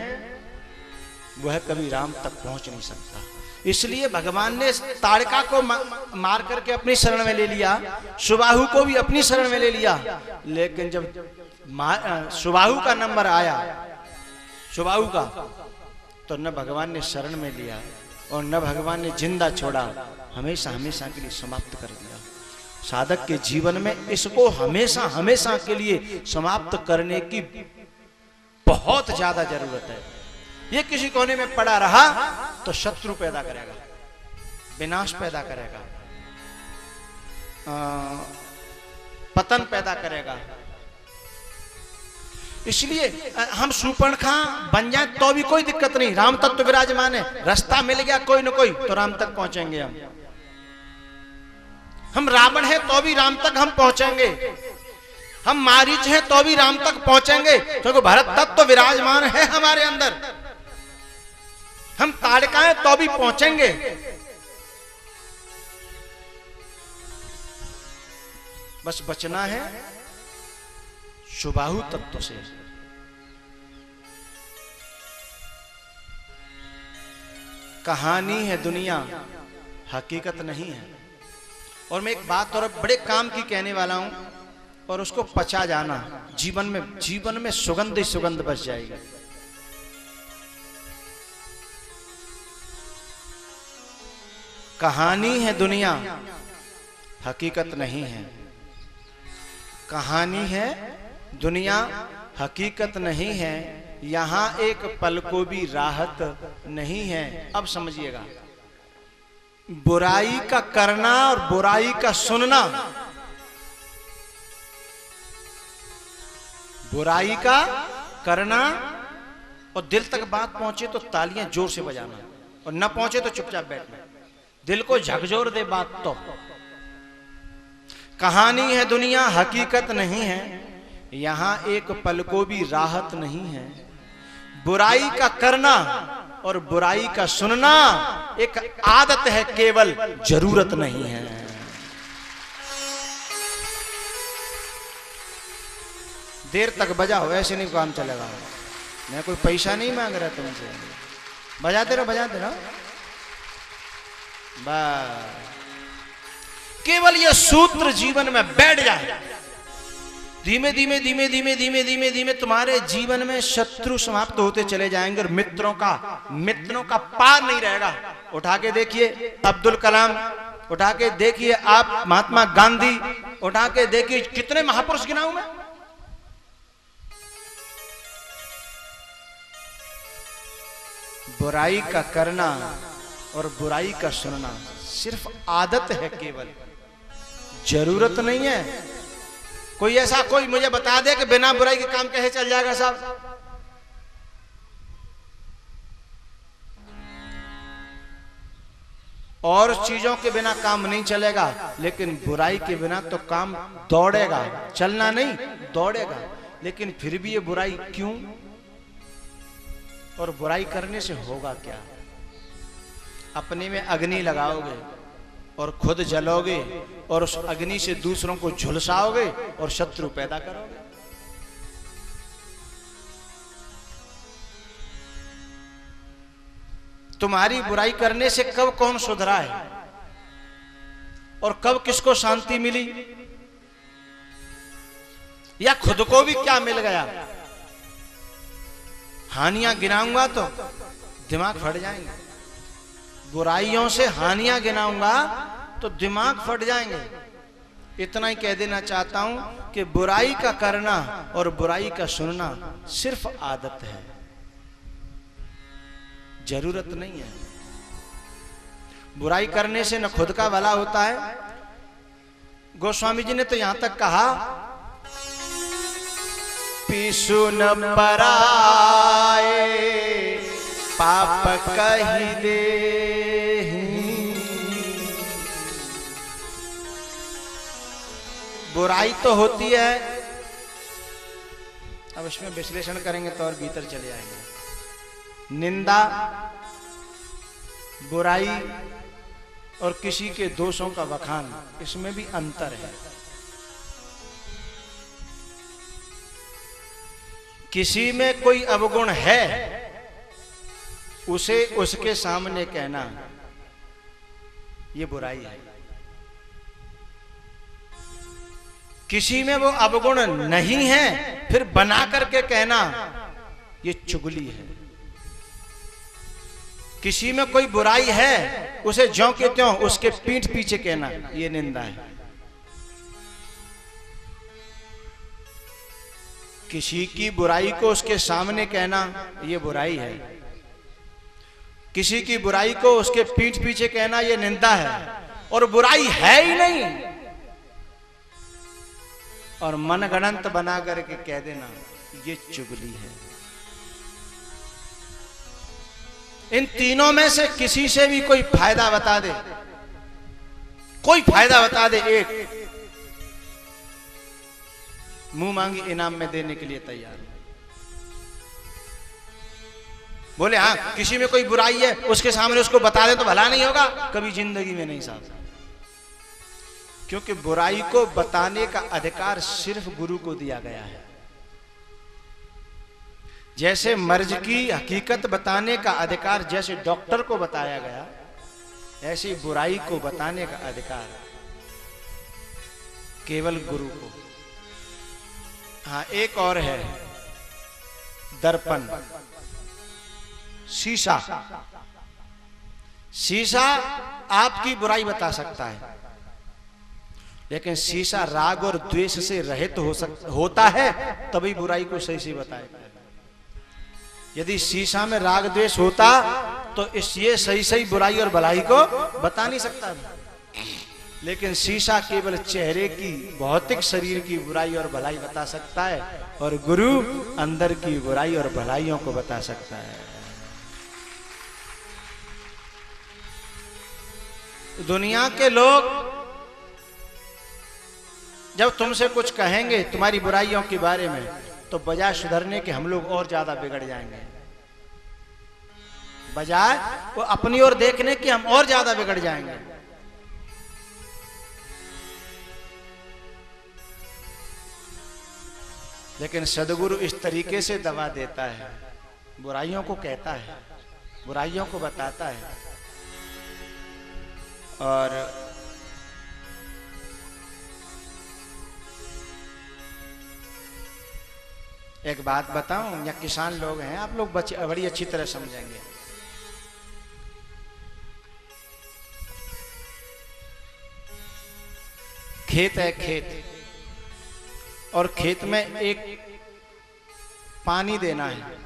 वह कभी राम तक पहुंच नहीं सकता। इसलिए भगवान ने ताड़का को मार करके अपनी शरण में ले लिया, सुबाहु को भी अपनी शरण में ले लिया। लेकिन जब सुबाहु का नंबर आया, सुबाहु का, तो न भगवान ने शरण में लिया और न भगवान ने जिंदा छोड़ा, हमेशा हमेशा के लिए समाप्त कर दिया। साधक के जीवन में इसको हमेशा हमेशा के लिए समाप्त करने की बहुत ज्यादा जरूरत है। ये किसी कोने में पड़ा रहा तो शत्रु पैदा करेगा, विनाश पैदा करेगा, पतन पैदा करेगा। इसलिए हम शूर्पणखा बन जाए तो भी कोई दिक्कत नहीं, राम तत्व विराजमान है। रास्ता मिल गया कोई न कोई तो राम तक पहुंचेंगे हम रावण है तो भी राम तक हम पहुंचेंगे, हम मारीच हैं तो भी राम तक पहुंचेंगे, क्योंकि भरत तत्व विराजमान है हमारे अंदर। हम ताड़का हैं तो भी पहुंचेंगे। बस बचना है सुबाहु तत्व से। कहानी है दुनिया, हकीकत नहीं है। और मैं एक बात और बड़े काम की कहने वाला हूं, और उसको पचा जाना, जीवन में सुगंध ही सुगंध बच जाएगी। कहानी है दुनिया, हकीकत नहीं है। कहानी है दुनिया, हकीकत नहीं है। यहां एक पल को भी राहत नहीं है। अब समझिएगा, बुराई का करना और बुराई का सुनना, बुराई का करना और दिल तक बात पहुंचे तो तालियां जोर से बजाना, और न पहुंचे तो चुपचाप बैठना। दिल को झकझोर दे बात तो। कहानी है दुनिया, हकीकत नहीं है। यहां एक पल को भी राहत नहीं है। बुराई का करना और बुराई का सुनना एक आदत है, केवल जरूरत नहीं है। देर तक बजाओ, ऐसे नहीं काम चलेगा। मैं कोई पैसा नहीं मांग रहा तुमसे, बजाते रहो। बस केवल ये सूत्र जीवन में बैठ जाए, धीमे धीमे तुम्हारे जीवन में शत्रु समाप्त होते चले जाएंगे और मित्रों का पार नहीं रहेगा। उठा के देखिए अब्दुल कलाम, उठा के देखिए आप महात्मा गांधी, उठा के देखिए कितने महापुरुष गिनाऊं मैं। बुराई का करना और बुराई का सुनना सिर्फ आदत है, केवल जरूरत नहीं है। कोई मुझे बता दे कि बिना बुराई के काम कैसे चल जाएगा साहब। और चीजों के बिना काम नहीं चलेगा, लेकिन बुराई के बिना तो काम दौड़ेगा, चलना नहीं दौड़ेगा। लेकिन फिर भी ये बुराई क्यों, और बुराई करने से होगा क्या? अपने में अग्नि लगाओगे और खुद जलोगे, और उस अग्नि से दूसरों को झुलसाओगे और शत्रु पैदा करोगे। तुम्हारी बुराई करने से कब कौन सुधरा है और कब किसको शांति मिली, या खुद को भी क्या मिल गया। हानियां गिनाऊंगा तो दिमाग फट जाएंगे, बुराइयों से हानियां गिनाऊंगा तो दिमाग फट जाएंगे। इतना ही कह देना चाहता हूं कि बुराई का करना और बुराई का सुनना सिर्फ आदत है, जरूरत नहीं है। बुराई करने से न खुद का भला होता है। गोस्वामी जी ने तो यहां तक कहा, पीसु न पराए पाप कही दे। बुराई तो होती है, अब इसमें विश्लेषण करेंगे तो और भीतर चले आएंगे। निंदा, बुराई और किसी के दोषों का बखान, इसमें भी अंतर है। किसी में कोई अवगुण है, उसे उसके सामने कहना ये बुराई है। किसी में वो अवगुण नहीं है, फिर बना करके कहना ये चुगली है। किसी में कोई बुराई है, उसे ज्यों के त्यों उसके पीठ पीछे कहना ये निंदा है। किसी की बुराई को उसके सामने कहना ये बुराई है। किसी की बुराई को उसके पीठ पीछे कहना ये निंदा है। और बुराई है ही नहीं और मनगढ़ंत बना करके कह देना ये चुगली है। इन तीनों में से किसी से भी कोई फायदा बता दे, कोई फायदा बता दे, एक मुंह मांगी इनाम में देने के लिए तैयार है। बोले हाँ किसी में कोई बुराई है उसके सामने उसको बता दे तो भला नहीं होगा, कभी जिंदगी में नहीं साहब। क्योंकि बुराई को बताने का अधिकार सिर्फ गुरु को दिया गया है। जैसे मर्ज की हकीकत बताने का अधिकार जैसे डॉक्टर को बताया गया, ऐसी बुराई को बताने का अधिकार केवल गुरु को। हाँ एक और है, दर्पण, शीशा। शीशा आपकी बुराई बता सकता है, लेकिन शीशा राग और द्वेष से रहित होता है तभी बुराई को सही से बताएगा। यदि शीशा में राग द्वेष होता तो ये सही सही बुराई और भलाई को बता नहीं सकता। लेकिन शीशा केवल चेहरे की, भौतिक शरीर की बुराई और भलाई बता सकता है, और गुरु अंदर की बुराई और भलाइयों को बता सकता है। दुनिया के लोग जब तुमसे कुछ कहेंगे तुम्हारी बुराइयों के बारे में, तो बजाय सुधरने के हम लोग और ज्यादा बिगड़ जाएंगे। बजाय वो अपनी ओर देखने के हम और ज्यादा बिगड़ जाएंगे। लेकिन सदगुरु इस तरीके से दबा देता है, बुराइयों को कहता है, बुराइयों को बताता है। और एक बात बताऊं, या किसान लोग हैं आप लोग बड़ी अच्छी तरह समझेंगे। खेत है, खेत, और खेत में एक पानी देना है।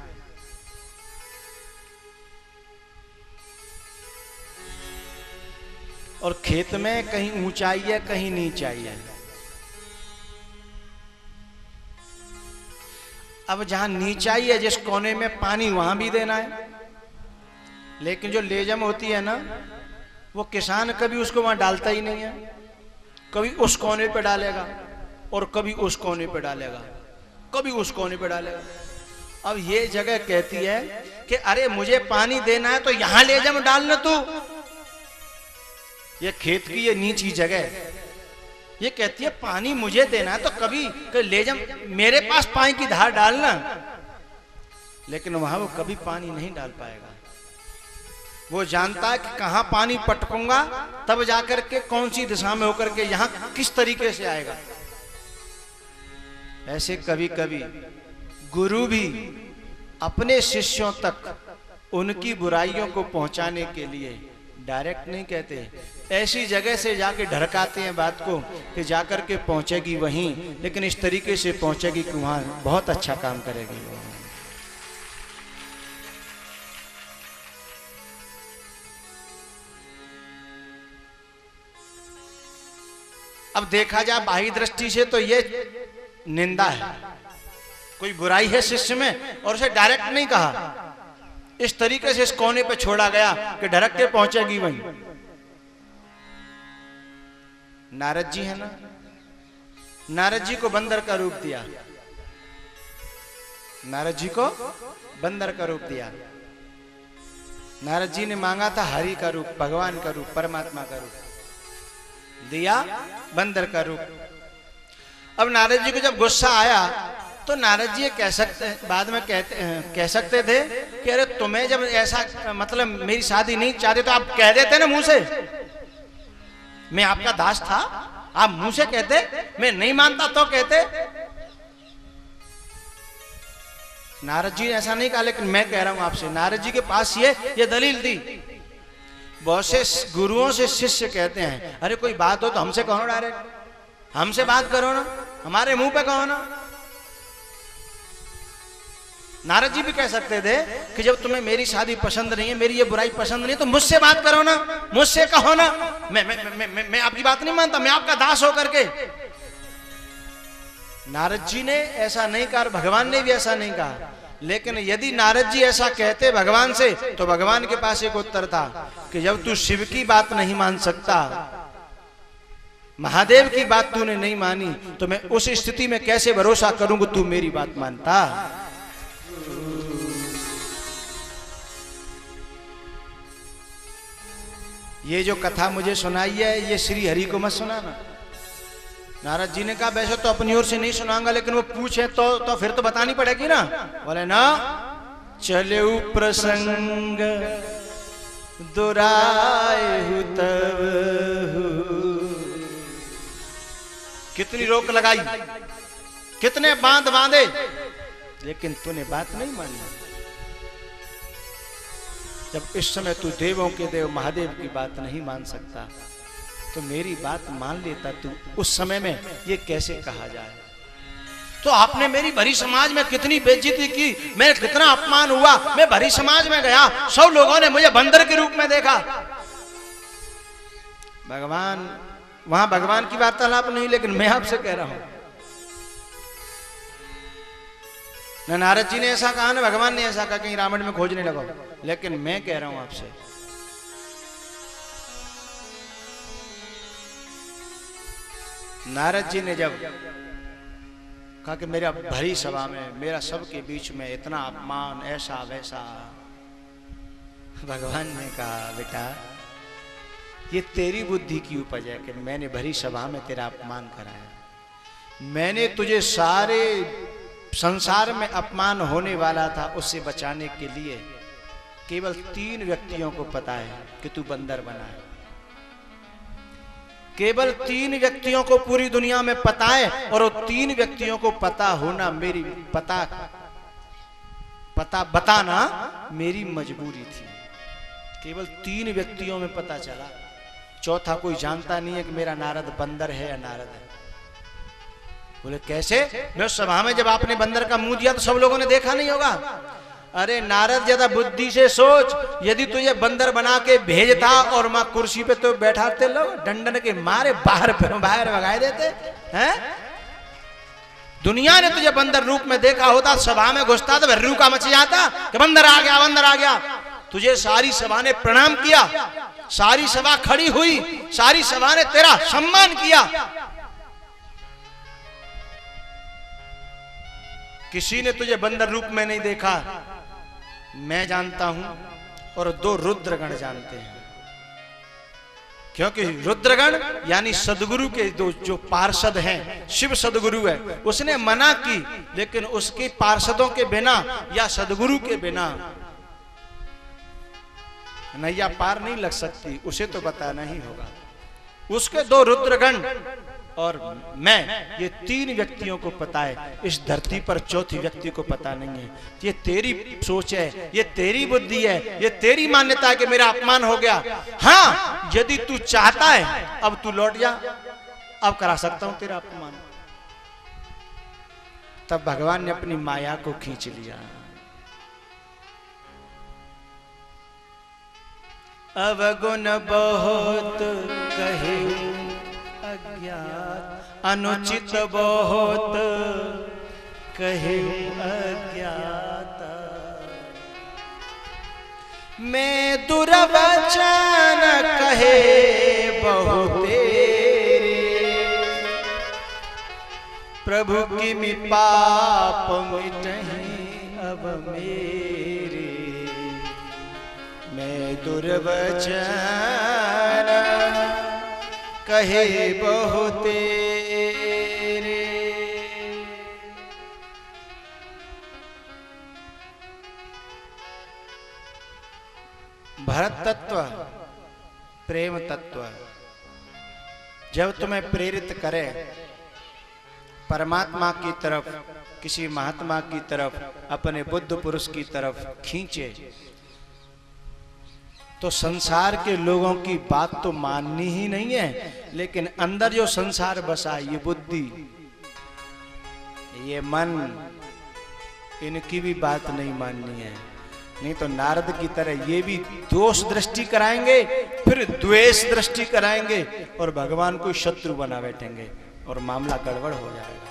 और खेत में कहीं ऊंचाई है कहीं नीचाई है। अब जहां नीचाई है जिस कोने में पानी वहां भी देना है, लेकिन जो लेजम होती है ना, वो किसान कभी उसको वहां डालता ही नहीं है। कभी उस कोने पे डालेगा और कभी उस कोने पे डालेगा, कभी उस कोने पे डालेगा। अब ये जगह कहती है कि अरे मुझे पानी देना है तो यहां लेजम डालना तू। ये खेत की ये नीची जगह ये कहती है पानी मुझे देना है तो कभी लेजम मेरे पास पानी की धार डालना, लेकिन वहां वो कभी पानी नहीं डाल पाएगा। वो जानता है कि कहां पानी पटकूंगा तब जाकर के कौन सी दिशा में होकर के यहां किस तरीके से आएगा। ऐसे कभी कभी गुरु भी अपने शिष्यों तक उनकी बुराइयों को पहुंचाने के लिए डायरेक्ट नहीं कहते, ऐसी जगह से जाके ढरकाते हैं बात को कि जाकर के पहुंचेगी वहीं, लेकिन इस तरीके से पहुंचेगी कि वहां बहुत अच्छा काम करेगी। अब देखा जाए बाह्य दृष्टि से तो ये निंदा है, कोई बुराई है शिष्य में और उसे डायरेक्ट नहीं कहा, इस तरीके से इस कोने पे छोड़ा गया कि ढरक के पहुंचेगी वहीं। नारद जी है ना, नारद जी को बंदर का रूप दिया, नारद जी को बंदर का रूप दिया। नारद जी ने मांगा था हरि का रूप, भगवान का रूप, परमात्मा का रूप, दिया बंदर का रूप। अब नारद जी को जब गुस्सा आया तो नारद जी कह सकते थे कि अरे तुम्हें जब ऐसा मतलब मेरी शादी नहीं चाहते तो आप कह देते ना मुंह से, मैं आपका दास था, आप मुंह से कहते, मैं नहीं मानता तो कहते। नारद जी ने ऐसा नहीं कहा, लेकिन मैं कह रहा हूं आपसे, नारद जी के पास ये दलील दी। बहुत से गुरुओं से शिष्य कहते हैं अरे कोई बात हो तो हमसे कहो ना, डायरेक्ट हमसे बात करो ना, हमारे मुंह पे कहो ना। नारद जी भी कह सकते थे कि जब तुम्हें मेरी शादी पसंद नहीं है, मेरी ये बुराई पसंद नहीं है, तो मुझसे बात करो ना, मुझसे कहो ना, मैं आपकी बात नहीं मानता, मैं आपका दास होकर के। नारद जी ने ऐसा नहीं कहा, भगवान ने भी ऐसा नहीं कहा। लेकिन यदि नारद जी ऐसा कहते भगवान से, तो भगवान के पास एक उत्तर था कि जब तू शिव की बात नहीं मान सकता, महादेव की बात तूने नहीं मानी, तो मैं उस स्थिति में कैसे भरोसा करूंगा तू मेरी बात मानता। ये जो कथा मुझे सुनाई है, ये श्री हरि को मत सुनाना। नारद जी ने कहा वैसे तो अपनी ओर से नहीं सुनाऊंगा, लेकिन वो पूछे तो फिर तो बतानी पड़ेगी ना। बोले ना, चले प्रसंग दुराए तब, कितनी रोक लगाई, कितने बांध बांधे, लेकिन तूने बात नहीं मानी। जब इस समय तू देवों के देव महादेव की बात नहीं मान सकता, तो मेरी बात मान लेता तू। उस समय में ये कैसे कहा जाए। तो आपने मेरी भरी समाज में कितनी बेइज्जती की, मैं कितना अपमान हुआ। मैं भरी समाज में गया, सब लोगों ने मुझे बंदर के रूप में देखा। भगवान, वहां भगवान की वार्तालाप नहीं, लेकिन मैं आपसे कह रहा हूं, न नारद जी ने ऐसा कहा, न भगवान ने ऐसा कहा, कहीं रावण में खोजने लगो। लेकिन मैं कह रहा हूं आपसे, नारद जी ने जब कहा कि मेरा भरी सभा में, मेरा सबके बीच में इतना अपमान, ऐसा वैसा, भगवान ने कहा बेटा ये तेरी बुद्धि की उपज है कि मैंने भरी सभा में तेरा अपमान कराया। मैंने तुझे सारे संसार में अपमान होने वाला था, उससे बचाने के लिए केवल 3 व्यक्तियों को पता है कि तू बंदर बना है। केवल 3 व्यक्तियों को पूरी दुनिया में पता है, और वो 3 व्यक्तियों को पता होना मेरी पता बताना मेरी मजबूरी थी। केवल 3 व्यक्तियों में पता चला, चौथा कोई जानता नहीं है कि मेरा नारद बंदर है या नारद है। बोले कैसे? मैं उस सभा में जब आपने बंदर का मुंह दिया तो सब लोगों ने देखा नहीं होगा। अरे नारद ज्यादा बुद्धि से सोच, यदि तुझे बंदर बना के भेजता और मां कुर्सी पे तो बैठाते लोग, डंडन के मारे बाहर भगाए देते हैं। दुनिया ने तुझे बंदर रूप में देखा होता, सभा में घुसता तो भर्रू का मच जाता कि बंदर आ गया, बंदर आ गया। तुझे सारी सभा ने प्रणाम किया, सारी सभा खड़ी हुई, सारी सभा ने तेरा सम्मान किया। किसी ने तुझे बंदर रूप में नहीं देखा। मैं जानता हूं और 2 रुद्रगण जानते हैं, क्योंकि रुद्रगण यानी सदगुरु के जो पार्षद हैं, शिव सदगुरु है, उसने मना की, लेकिन उसके पार्षदों के बिना या सदगुरु के बिना नैया पार नहीं लग सकती। उसे तो बताना ही होगा। उसके 2 रुद्रगण और मैं, ये 3 व्यक्तियों को पता है, इस धरती पर चौथी व्यक्ति को पता नहीं है। ये तेरी सोच है, ये तेरी बुद्धि है, ये तेरी मान्यता है कि मेरा अपमान हो गया। हाँ, यदि तू चाहता है अब तू लौट जा, अब करा सकता हूं तेरा अपमान। तब भगवान ने अपनी माया को खींच लिया। अवगुण बहुत कहे अज्ञात, अनुचित बहुत कहे अज्ञात। मैं दुर्वचन कहे बहु तेरे, प्रभु की मी पाप मिटहि अब मेरे। मैं दुर्वचन कहे बहु तेरे। भरत तत्व, प्रेम तत्व जब तुम्हें प्रेरित करे परमात्मा की तरफ, किसी महात्मा की तरफ, अपने बुद्ध पुरुष की तरफ खींचे, तो संसार के लोगों की बात तो माननी ही नहीं है, लेकिन अंदर जो संसार बसा, ये बुद्धि, ये मन, इनकी भी बात नहीं माननी है। नहीं तो नारद की तरह ये भी दोष दृष्टि कराएंगे, फिर द्वेष दृष्टि कराएंगे और भगवान को शत्रु बना बैठेंगे और मामला गड़बड़ हो जाएगा।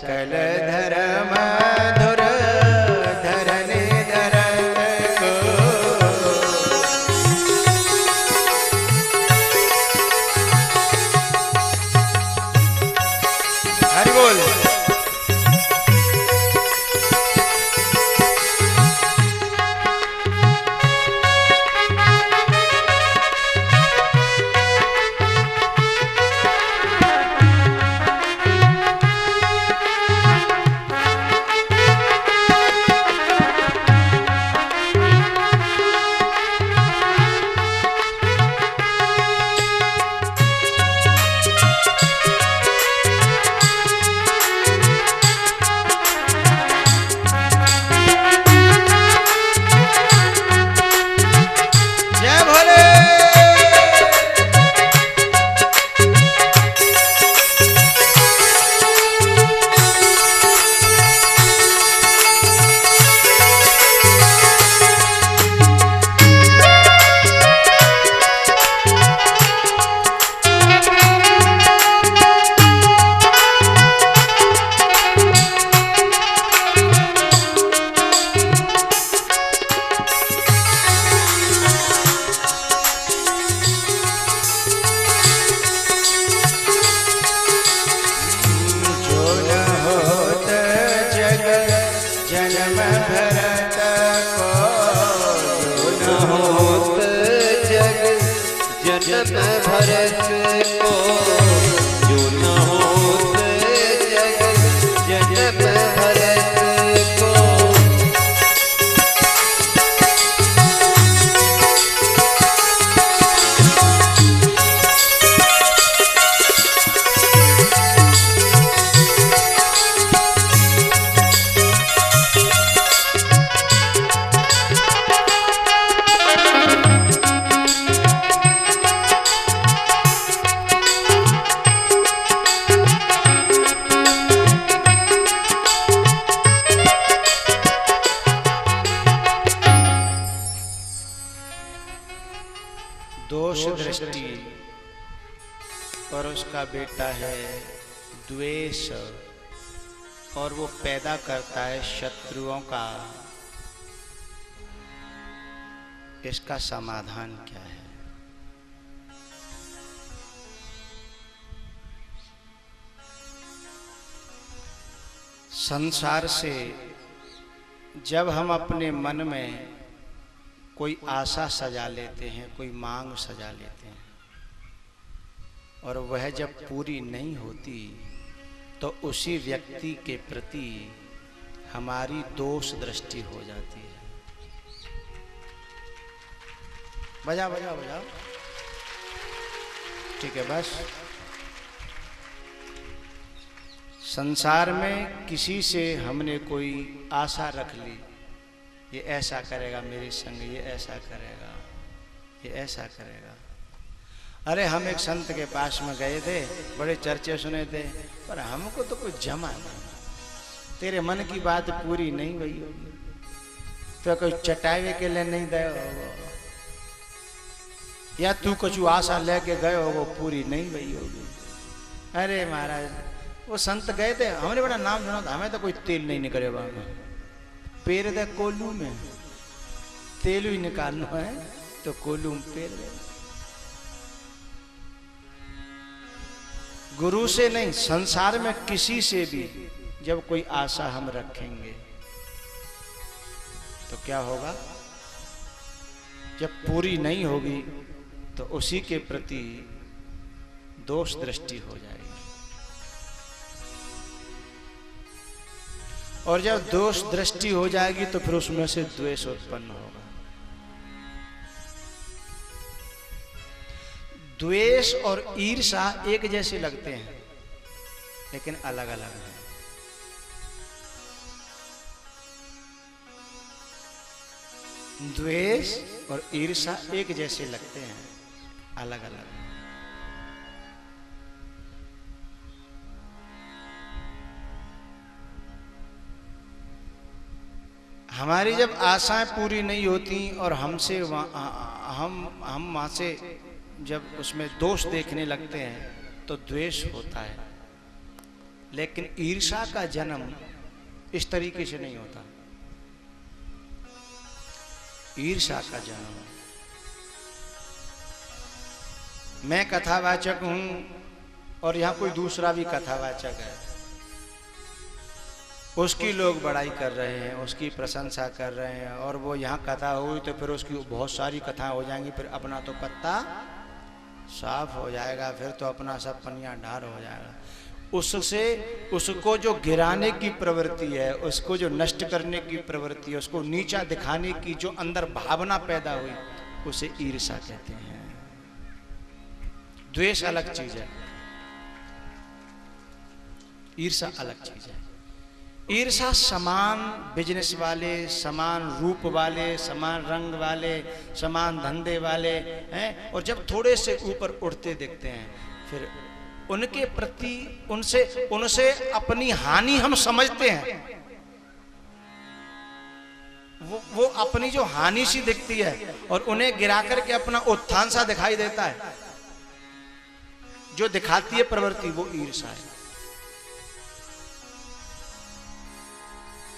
सकल धर्म धुर धरने धरत को। हरि बोल। दोष दृष्टि और उसका बेटा है द्वेष, और वो पैदा करता है शत्रुओं का। इसका समाधान क्या है? संसार से जब हम अपने मन में कोई आशा सजा लेते हैं, कोई मांग सजा लेते हैं, और वह जब पूरी नहीं होती तो उसी व्यक्ति के प्रति हमारी दोष दृष्टि हो जाती है। बजा बजा बजा, ठीक है बस। संसार में किसी से हमने कोई आशा रख ली, ये ऐसा करेगा मेरे संग, ये ऐसा करेगा, ये ऐसा करेगा। अरे हम एक संत के पास में गए थे, बड़े चर्चे सुने थे, पर हमको तो कुछ जमा नहीं। तेरे मन की बात पूरी नहीं हुई होगी तो कोई चटावे के लिए नहीं दे होगा, या तू कुछ आशा लेके गए हो वो पूरी नहीं हुई होगी। अरे महाराज, वो संत गए थे, हमने बड़ा नाम सुना था, हमें तो कोई तेल नहीं निकले वहां। पेड़ दे कोल्लू में तेल ही निकालना है तो कोल्लू में पेड़ दे। गुरु से नहीं, संसार में किसी से भी जब कोई आशा हम रखेंगे तो क्या होगा? जब पूरी नहीं होगी तो उसी के प्रति दोष दृष्टि हो जाएगी, और जब दोष दृष्टि हो जाएगी तो फिर उसमें से द्वेष उत्पन्न होगा। द्वेष और ईर्ष्या एक जैसे लगते हैं लेकिन अलग अलग हैं। द्वेष और ईर्ष्या एक जैसे लगते हैं, अलग अलग। हमारी जब आशाएं पूरी नहीं होती और हमसे हम वहां से जब उसमें दोष देखने लगते हैं तो द्वेष होता है। लेकिन ईर्ष्या का जन्म इस तरीके से नहीं होता। ईर्ष्या का जन्म, मैं कथावाचक हूं और यहां कोई दूसरा भी कथावाचक है, उसकी लोग बड़ाई कर रहे हैं, उसकी प्रशंसा कर रहे हैं, और वो यहाँ कथा हुई तो फिर उसकी बहुत सारी कथाएं हो जाएंगी, फिर अपना तो पत्ता साफ हो जाएगा, फिर तो अपना सब पनिया ढार हो जाएगा। उससे उसको जो गिराने की प्रवृत्ति है, उसको जो नष्ट करने की प्रवृत्ति है, उसको नीचा दिखाने की जो अंदर भावना पैदा हुई, उसे ईर्ष्या कहते हैं। द्वेष अलग चीज है, ईर्ष्या अलग चीज है। ईर्ष्या समान बिजनेस वाले, समान रूप वाले, समान रंग वाले, समान धंधे वाले हैं, और जब थोड़े से ऊपर उठते दिखते हैं, फिर उनके प्रति उनसे अपनी हानि हम समझते हैं। वो अपनी जो हानि सी दिखती है और उन्हें गिरा करके अपना उत्थान सा दिखाई देता है, जो दिखाती है प्रवृत्ति, वो ईर्ष्या है।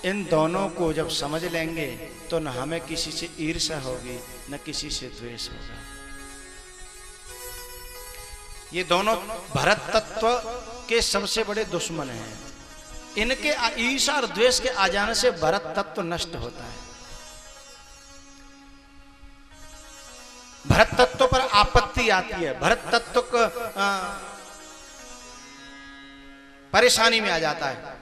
इन दोनों को जब समझ लेंगे तो न हमें किसी से ईर्ष्या होगी, न किसी से द्वेष होगा। ये दोनों भरत तत्व के सबसे बड़े दुश्मन हैं। इनके ईर्ष्या और द्वेष के आ जाने से भरत तत्व नष्ट होता है। भरत तत्व पर आपत्ति आती है, भरत तत्व को परेशानी में आ जाता है।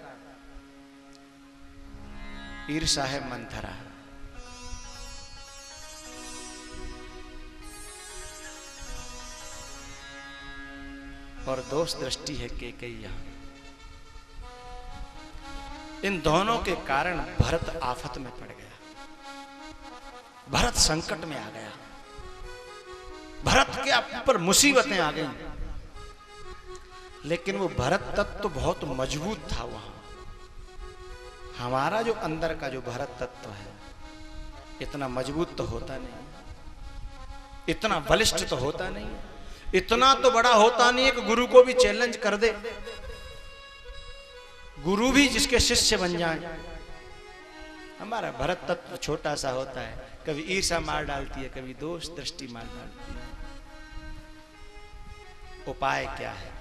ईर्ष्या है मंथरा, और दोष दृष्टि है केकैया। इन दोनों के कारण भरत आफत में पड़ गया, भरत संकट में आ गया, भरत के ऊपर मुसीबतें आ गई। लेकिन वो भरत तत्व तो बहुत मजबूत था। वहां हमारा जो अंदर का जो भरत तत्व है, इतना मजबूत तो होता नहीं, इतना बलिष्ठ तो होता नहीं, इतना तो बड़ा होता नहीं है कि गुरु को भी चैलेंज कर दे, गुरु भी जिसके शिष्य बन जाए। हमारा भरत तत्व छोटा सा होता है, कभी ईर्ष्या मार डालती है, कभी दोष दृष्टि मार डालती है। उपाय क्या है?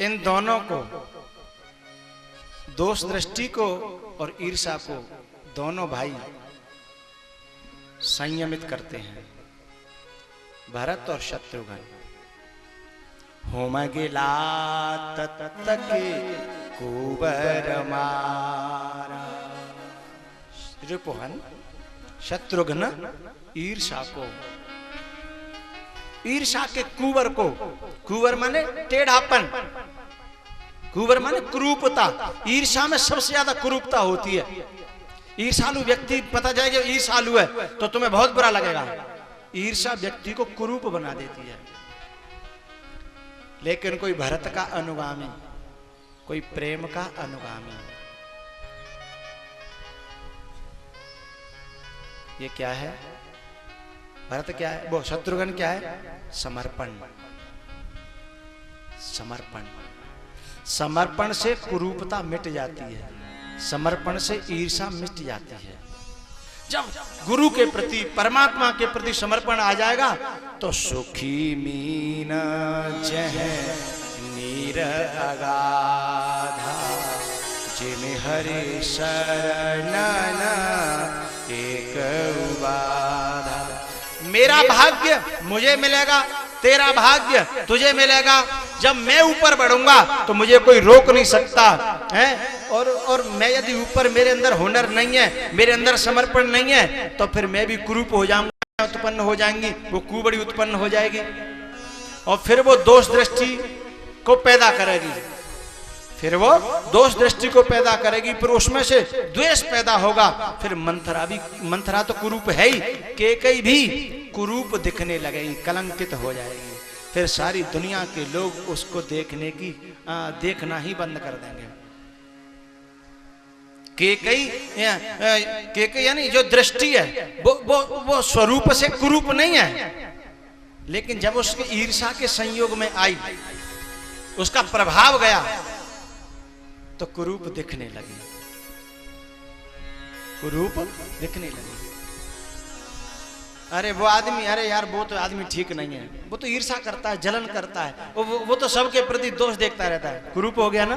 इन दोनों को, दोष दृष्टि को और ईर्ष्या को, दोनों भाई संयमित करते हैं। भरत और शत्रुघ्न होम गिला तत्तके कुबर मारा। रिपुहन शत्रुघ्न ईर्ष्या को, ईर्ष्या के कुवर को, कुवर माने टेढ़ापन, कुवर माने कुरूपता। ईर्ष्या में सबसे ज्यादा कुरूपता होती है। ईर्ष्यालु व्यक्ति, पता जाएगा ईर्ष्यालु है तो तुम्हें बहुत बुरा लगेगा। ईर्ष्या व्यक्ति को कुरूप बना देती है। लेकिन कोई भरत का अनुगामी, कोई प्रेम का अनुगामी, ये क्या है? भरत क्या है? वो शत्रुघ्न क्या है? समर्पण। समर्पण, समर्पण से कुरूपता मिट जाती है, समर्पण से ईर्ष्या मिट जाती है। जब गुरु के प्रति, परमात्मा के प्रति समर्पण आ जाएगा तो सुखी मीन जह नीर अगाधा, जिन हरि शरण एक बाधा। मेरा भाग्य मुझे मिलेगा, तेरा भाग्य तुझे मिलेगा। जब मैं ऊपर बढ़ूंगा तो मुझे कोई रोक नहीं सकता है। और मैं यदि ऊपर, मेरे अंदर हुनर नहीं है, मेरे अंदर समर्पण नहीं है, तो फिर मैं भी कुरूप हो जाऊंगा, उत्पन्न हो जाएंगी, वो कुबड़ी उत्पन्न हो जाएगी, और फिर वो दोष दृष्टि को पैदा करेगी, फिर वो दोष दृष्टि को पैदा करेगी, फिर उसमें से द्वेष पैदा होगा। फिर मंथरा भी, मंथरा तो कुरूप है ही, केकई भी कुरूप दिखने लगेगी, कलंकित हो जाएगी। फिर सारी दुनिया के लोग उसको देखना ही बंद कर देंगे। केकई यानी जो दृष्टि है वो स्वरूप से कुरूप नहीं है, लेकिन जब उसके ईर्षा के संयोग में आई, उसका प्रभाव गया, तो कुरूप दिखने लगी, कुरूप दिखने लगी। अरे वो आदमी, अरे यार वो तो आदमी ठीक नहीं है, वो तो ईर्षा करता है, जलन करता है, वो तो सबके प्रति दोष देखता रहता है। कुरूप हो गया ना।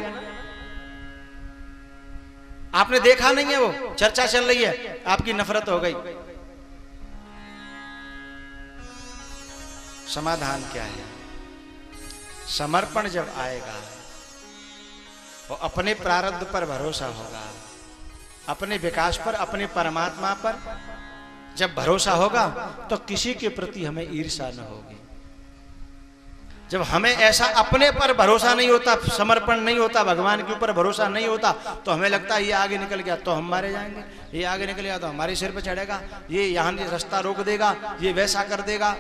आपने देखा नहीं है, वो चर्चा चल रही है, आपकी नफरत हो गई। समाधान क्या है? समर्पण जब आएगा, वो अपने प्रारब्ध पर भरोसा होगा, अपने विकास पर, अपने परमात्मा पर जब भरोसा होगा, तो किसी के प्रति हमें ईर्ष्या न होगी। जब हमें ऐसा अपने पर भरोसा नहीं होता, समर्पण नहीं होता, भगवान के ऊपर भरोसा नहीं होता, तो हमें लगता है ये आगे निकल गया तो हम मारे जाएंगे, ये आगे निकल गया तो हमारे सिर पर चढ़ेगा, ये यहाँ रास्ता रोक देगा, ये वैसा कर देगा।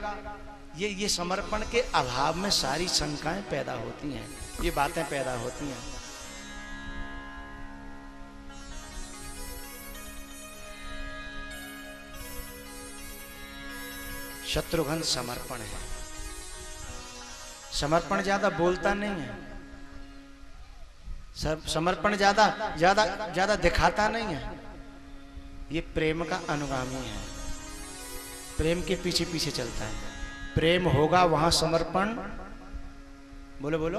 ये समर्पण के अभाव में सारी शंकाएं पैदा होती हैं, ये बातें पैदा होती हैं। शत्रुघ्न समर्पण है, समर्पण ज्यादा बोलता नहीं है, समर्पण ज्यादा दिखाता नहीं है, ये प्रेम का अनुगामी है, प्रेम के पीछे पीछे चलता है। प्रेम होगा वहां समर्पण, बोलो बोलो,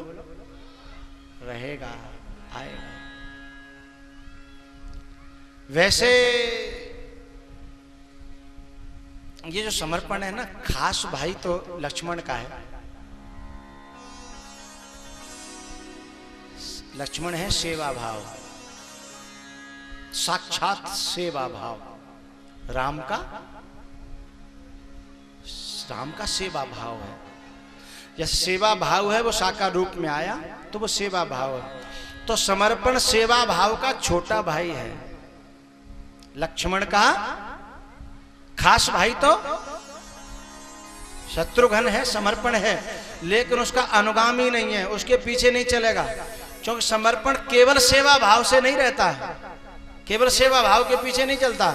रहेगा, आएगा। वैसे ये जो समर्पण है ना, खास भाई तो लक्ष्मण का है। लक्ष्मण है सेवा भाव, साक्षात सेवा भाव। राम का सेवा भाव है। जैसे सेवा भाव है वो साकार रूप में आया, तो वो सेवा भाव है। तो समर्पण सेवा भाव का छोटा भाई है। लक्ष्मण का खास भाई तो शत्रुघ्न है, समर्पण है, लेकिन उसका अनुगामी नहीं है, उसके पीछे नहीं चलेगा। क्योंकि समर्पण केवल सेवा भाव से नहीं रहता है, केवल सेवा भाव के पीछे नहीं चलता,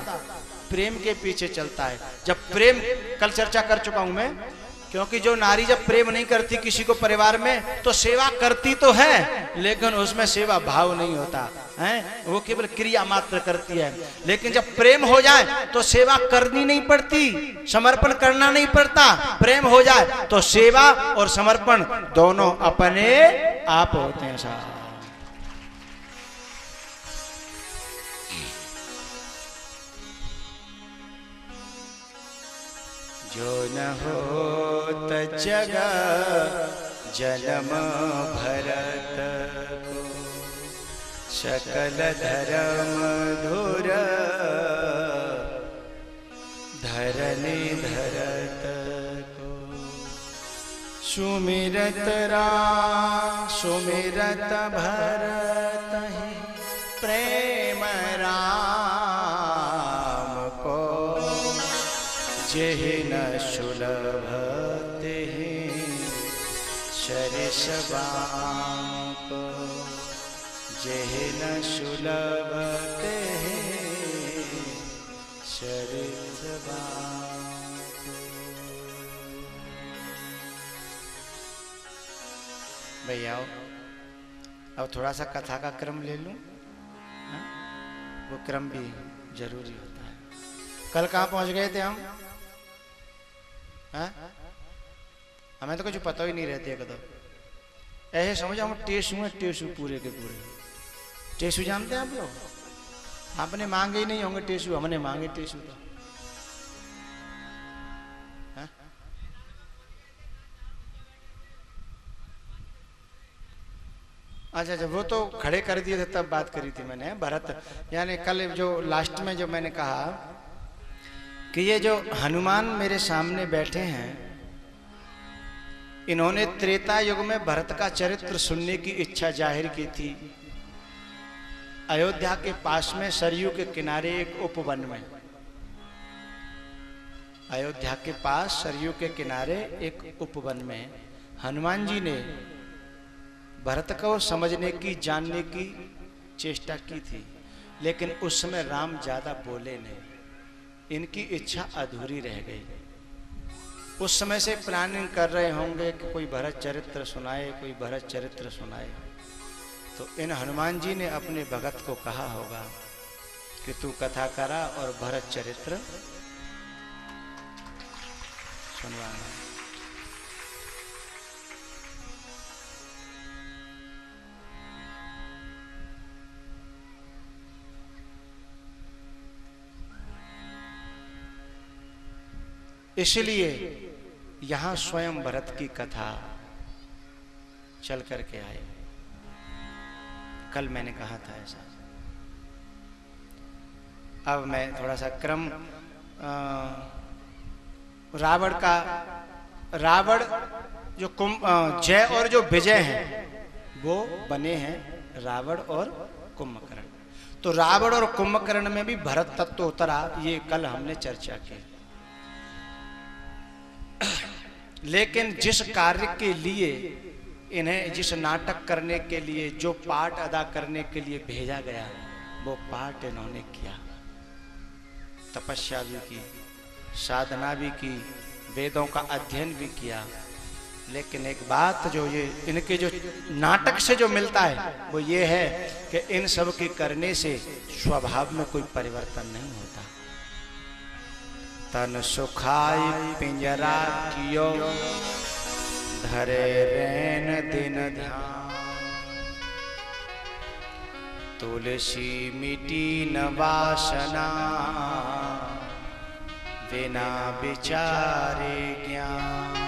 प्रेम के पीछे चलता है। जब प्रेम, कल चर्चा कर चुका हूं मैं, क्योंकि जो नारी जब प्रेम नहीं करती किसी को परिवार में, तो सेवा करती तो है लेकिन उसमें सेवा भाव नहीं होता है, वो केवल क्रिया मात्र करती है। लेकिन जब प्रेम हो जाए तो सेवा करनी नहीं पड़ती, समर्पण करना नहीं पड़ता। प्रेम हो जाए तो सेवा और समर्पण दोनों अपने आप होते हैं साहब। जो न होत जग जन्म भरत को, सकल धर्म धुर धरनी धरत को। सुमिरत राम सुमिरत भरत ही प्रेम राम को, जेहि न सुलभ तेहि सरिस बाम को, जेहि न सुलभ तेहि सरिस बाम को। भैया अब थोड़ा सा कथा का क्रम ले लूं, वो क्रम भी जरूरी होता है। कल कहाँ पहुंच गए थे हम? हमें तो कुछ पता ही नहीं रहती है कदम। ऐसे समझो हम टेसू हैं, टेसू पूरे के पूरे। टेसू जानते हैं आप लोग? आपने मांगे ही नहीं होंगे टेसू, हमने मांगे टेसू तो। अच्छा, वो तो खड़े कर दिए थे तब बात करी थी मैंने। भरत यानी कल जो लास्ट में जो मैंने कहा कि ये जो हनुमान मेरे सामने बैठे हैं, इन्होंने त्रेता युग में भरत का चरित्र सुनने की इच्छा जाहिर की थी। अयोध्या के पास में सरयू के किनारे एक उपवन में, अयोध्या के पास सरयू के किनारे एक उपवन में हनुमान जी ने भरत को समझने की, जानने की चेष्टा की थी। लेकिन उस समय राम ज्यादा बोले नहीं, इनकी इच्छा अधूरी रह गई। उस समय से प्लानिंग कर रहे होंगे कि कोई भरत चरित्र सुनाए, कोई भरत चरित्र सुनाए। तो इन हनुमान जी ने अपने भगत को कहा होगा कि तू कथा करा और भरत चरित्र सुनवाना। इसलिए यहां स्वयं भरत की कथा चल करके आए। कल मैंने कहा था ऐसा। अब मैं थोड़ा सा क्रम, रावण जो जय और जो विजय हैं वो बने हैं रावण और कुंभकर्ण। तो रावण और कुंभकर्ण में भी भरत तत्व उतरा, ये कल हमने चर्चा की। लेकिन जिस कार्य के लिए इन्हें, जिस नाटक करने के लिए, जो पाठ अदा करने के लिए भेजा गया, वो पाठ इन्होंने किया। तपस्या भी की, साधना भी की, वेदों का अध्ययन भी किया। लेकिन एक बात जो ये इनके जो नाटक से जो मिलता है वो ये है कि इन सब के करने से स्वभाव में कोई परिवर्तन नहीं होता। तन सुखाई पिंजरा कियो, धरे रैन दिन ध्यान। तुलसी मिटी न वासना, बिना विचारे ज्ञान।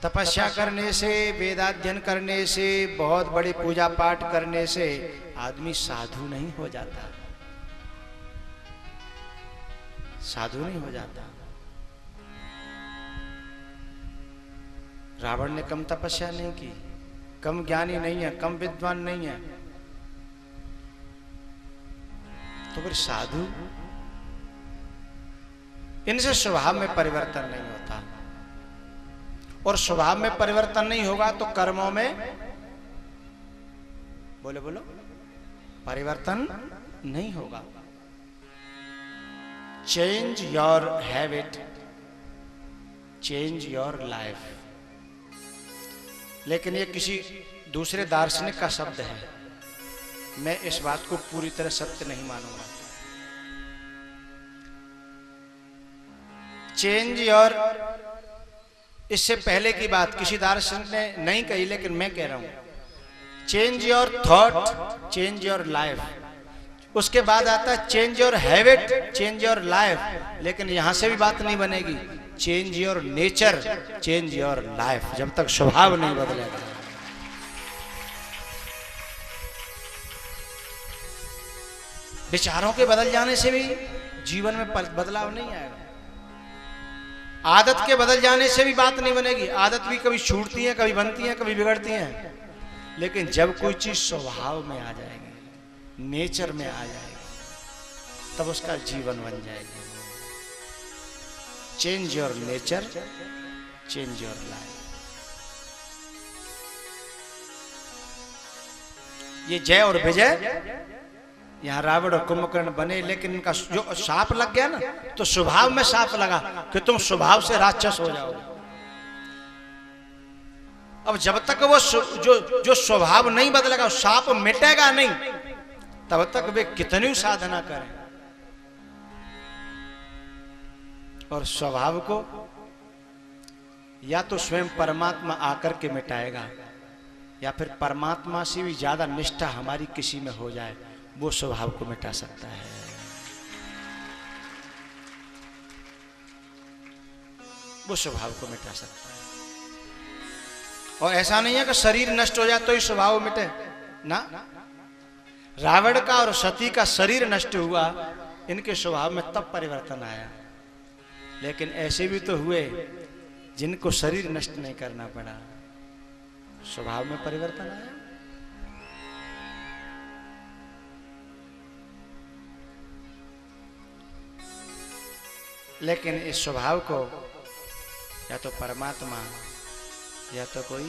तपस्या करने से, वेदाध्ययन करने से, बहुत बड़ी पूजा पाठ करने से आदमी साधु नहीं हो जाता, साधु नहीं हो जाता। रावण ने कम तपस्या नहीं की, कम ज्ञानी नहीं है, कम विद्वान नहीं है, तो फिर साधु। इनसे स्वभाव में परिवर्तन नहीं होता, और स्वभाव में परिवर्तन नहीं होगा तो कर्मों में, बोलो बोलो, परिवर्तन नहीं होगा। Change your habit, change your life. लेकिन ये किसी दूसरे दार्शनिक का शब्द है, मैं इस बात को पूरी तरह सत्य नहीं मानूंगा। चेंज योर, इससे पहले की बात किसी दार्शनिक ने नहीं कही, लेकिन मैं कह रहा हूं change your thought, change your life. उसके बाद आता है change your habit, change your life. लेकिन यहां से भी बात नहीं बनेगी, change your nature, change your life. जब तक स्वभाव नहीं बदलेगा, विचारों के बदल जाने से भी जीवन में बदलाव नहीं आएगा। आदत के बदल जाने से भी बात नहीं बनेगी। आदत भी कभी छूटती है, कभी बनती है, कभी बिगड़ती है। लेकिन जब कोई चीज स्वभाव में आ जाएगी, नेचर में आ जाएगी, तब उसका जीवन बन जाएगा। Change your nature, change your life. ये जय और विजय, यहाँ रावण और कुंभकर्ण बने, लेकिन इनका जो शाप लग गया ना, तो स्वभाव में शाप लगा कि तुम स्वभाव से राक्षस हो जाओगे। अब जब तक वो जो स्वभाव नहीं बदलेगा, शाप मिटेगा नहीं, तब तक वे कितनी साधना करें। और स्वभाव को या तो स्वयं परमात्मा आकर के मिटाएगा, या फिर परमात्मा से भी ज्यादा निष्ठा हमारी किसी में हो जाए, वो स्वभाव को मिटा सकता है। वो स्वभाव को मिटा सकता है। और ऐसा नहीं है कि शरीर नष्ट हो जाए तो ही स्वभाव मिटे ना। रावण का और सती का शरीर नष्ट हुआ, इनके स्वभाव में तब परिवर्तन आया। लेकिन ऐसे भी तो हुए जिनको शरीर नष्ट नहीं करना पड़ा, स्वभाव में परिवर्तन आया। लेकिन इस स्वभाव को या तो परमात्मा, या तो कोई,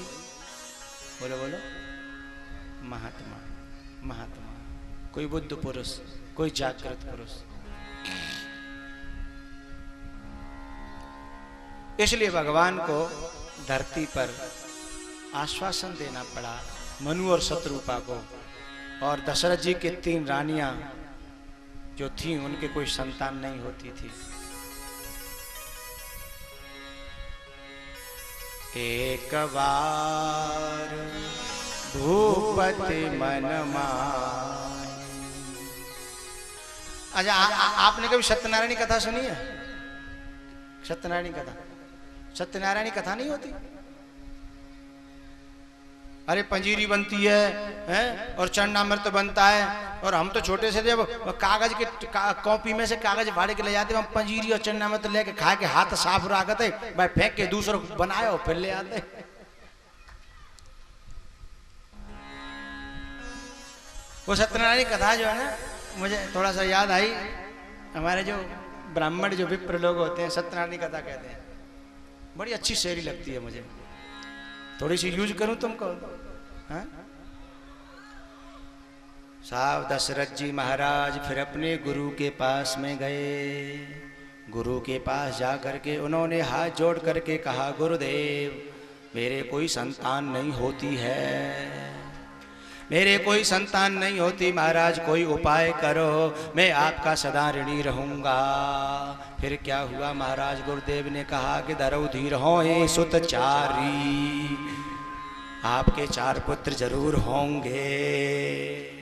बोलो बोलो, महात्मा, महात्मा, कोई बुद्ध पुरुष, कोई जागृत पुरुष, इसलिए भगवान को धरती पर आश्वासन देना पड़ा मनु और शत्रुपा को। और दशरथ जी के 3 रानियां जो थीं उनके कोई संतान नहीं होती थी। एक बार भूपति मन माय। अच्छा, आपने कभी सत्यनारायण कथा सुनी है? सत्यनारायण कथा, सत्यनारायण कथा नहीं होती? अरे पंजीरी बनती है और चरणामृत बनता है। और हम तो छोटे से जब कागज के कॉपी में से कागज फाड़ के ले जाते, हम पंजीरी और चरणामृत लेके खा के हाथ साफ रखते भाई, फेंक के दूसरों को बनाए और फिर ले आते। वो सत्यनारायण कथा जो है ना, मुझे थोड़ा सा याद आई। हमारे जो ब्राह्मण जो विप्र लोग होते हैं सत्यनारायण कथा कहते हैं। बड़ी अच्छी शेरी लगती है मुझे, थोड़ी सी यूज करूं तुमको। हाँ? साहब दशरथ जी महाराज फिर अपने गुरु के पास में गए। गुरु के पास जा करके उन्होंने हाथ जोड़ करके कहा, गुरुदेव मेरे कोई संतान नहीं होती है, मेरे कोई संतान नहीं होती, महाराज कोई उपाय करो, मैं आपका सदा ऋणी रहूंगा। फिर क्या हुआ महाराज? गुरुदेव ने कहा कि धरौ धीर होए सुत चारी, आपके 4 पुत्र जरूर होंगे।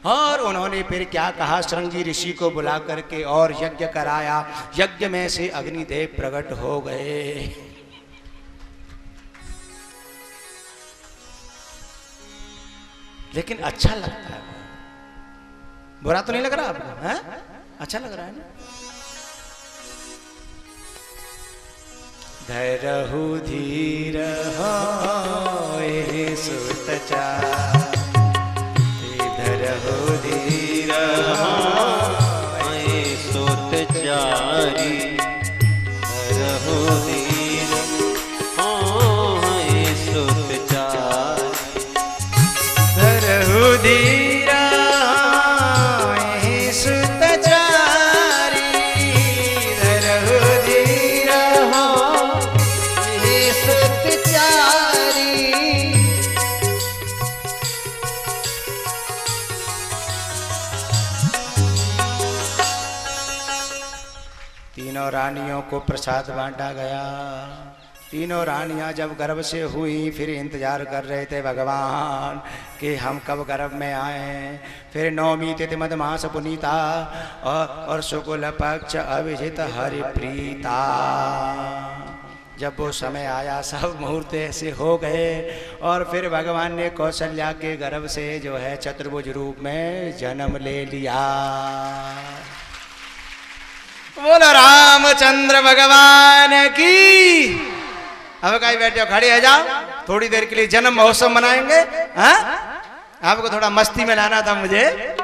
और उन्होंने फिर क्या कहा? श्रृंगी ऋषि को बुला करके और यज्ञ कराया। यज्ञ में से अग्निदेव प्रकट हो गए। लेकिन अच्छा लगता है, बुरा तो नहीं लग रहा आपको? है अच्छा लग रहा है ना? धरहु धीर होए सुत चारी, धरहु धीर होए सुत चारी, धरहु धीर होए सुत चारी, धरहु धीर होए सुत चारी, धरहु धीर होए सुत चारी। तीनों रानियों को प्रसाद बांटा गया। तीनों रानियां जब गर्भ से हुई फिर इंतजार कर रहे थे भगवान कि हम कब गर्भ में आए। फिर 9वीं तिथि मधमास पुनीता और शुक्ल पक्ष अभिजित हरिप्रीता। जब वो समय आया सब मुहूर्त ऐसे हो गए और फिर भगवान ने कौशल्या के गर्भ से जो है चतुर्भुज रूप में जन्म ले लिया। बोलो रामचंद्र भगवान की। अब कहीं बैठे हो, खड़े हो जाओ, थोड़ी देर के लिए जन्म महोत्सव मनाएंगे। हाँ, आपको थोड़ा मस्ती में लाना था मुझे।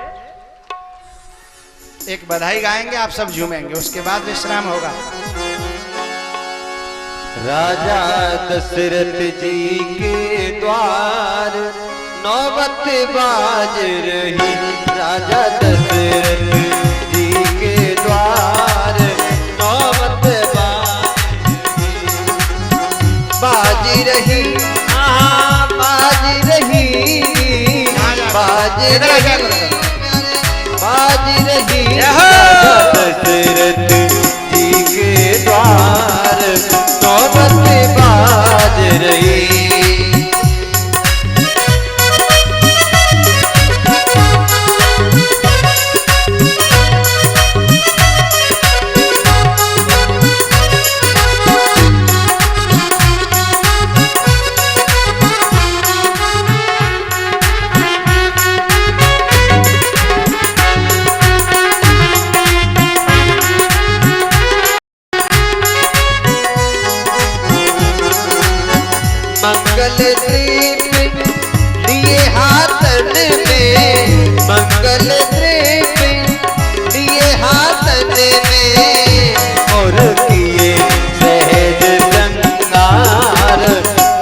एक बधाई गाएंगे, आप सब झूमेंगे, उसके बाद विश्राम होगा। राजा दशरथ जी के द्वार नौबत बाज रही, राजा दशरथ जी के द्वार नौबत बाज रही, बाज रही, बाज रही, बाज रही, राजा दशरथ जी के द्वार नौबत बाज रही। मंगल द्वीप दिए हाथन में, मंगल द्वीप दिए हाथन में, और किए सहज श्रृंगार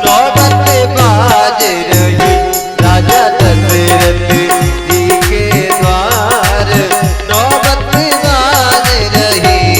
नौबत बाज रही, राजा दशरथ जी के द्वार नौबत बाज रही।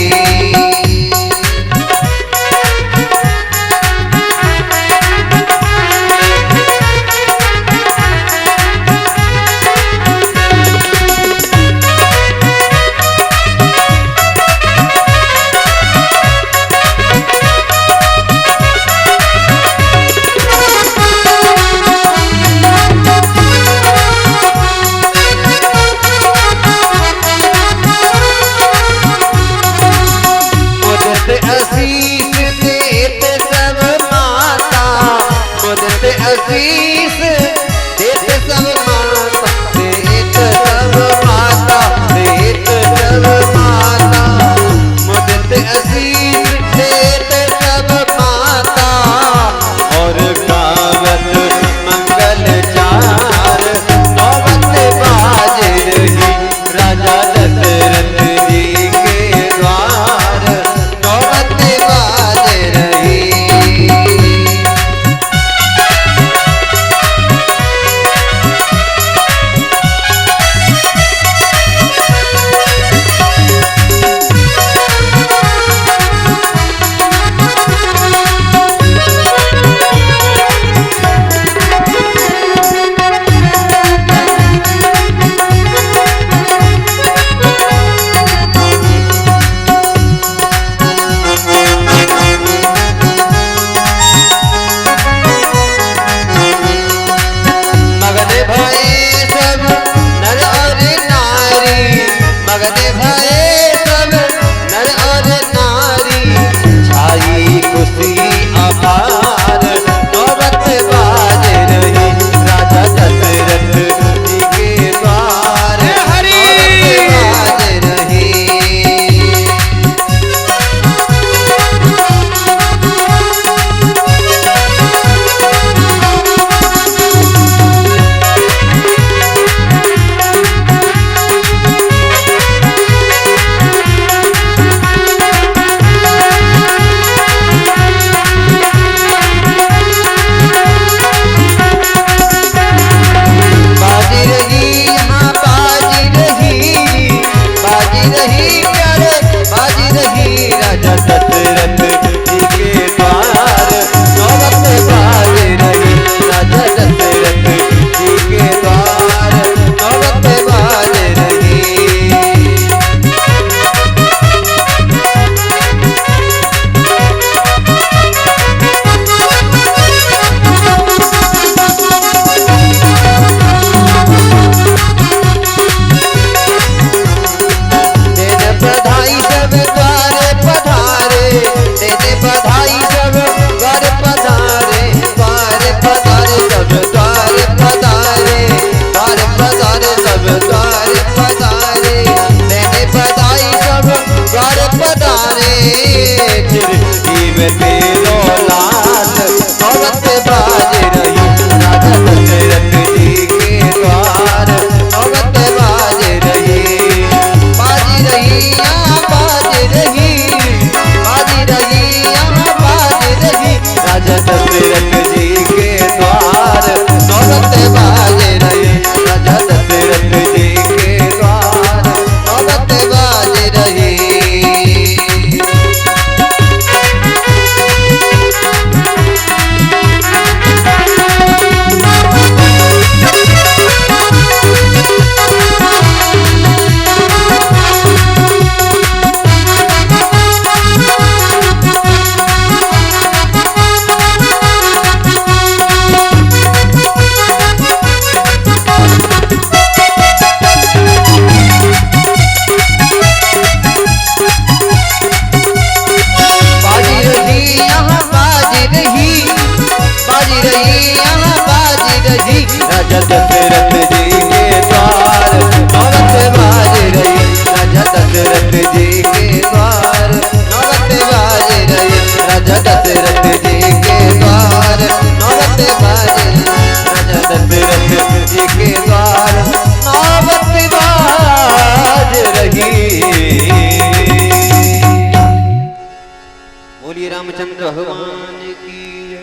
बोलिए रामचंद्र भगवान की जय,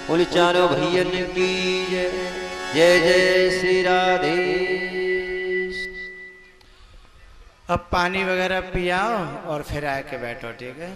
बोलिए चारों भैयन की जय। जय जय श्री राधे। अब पानी वगैरह पियाओ और फिर आके बैठो, ठीक है।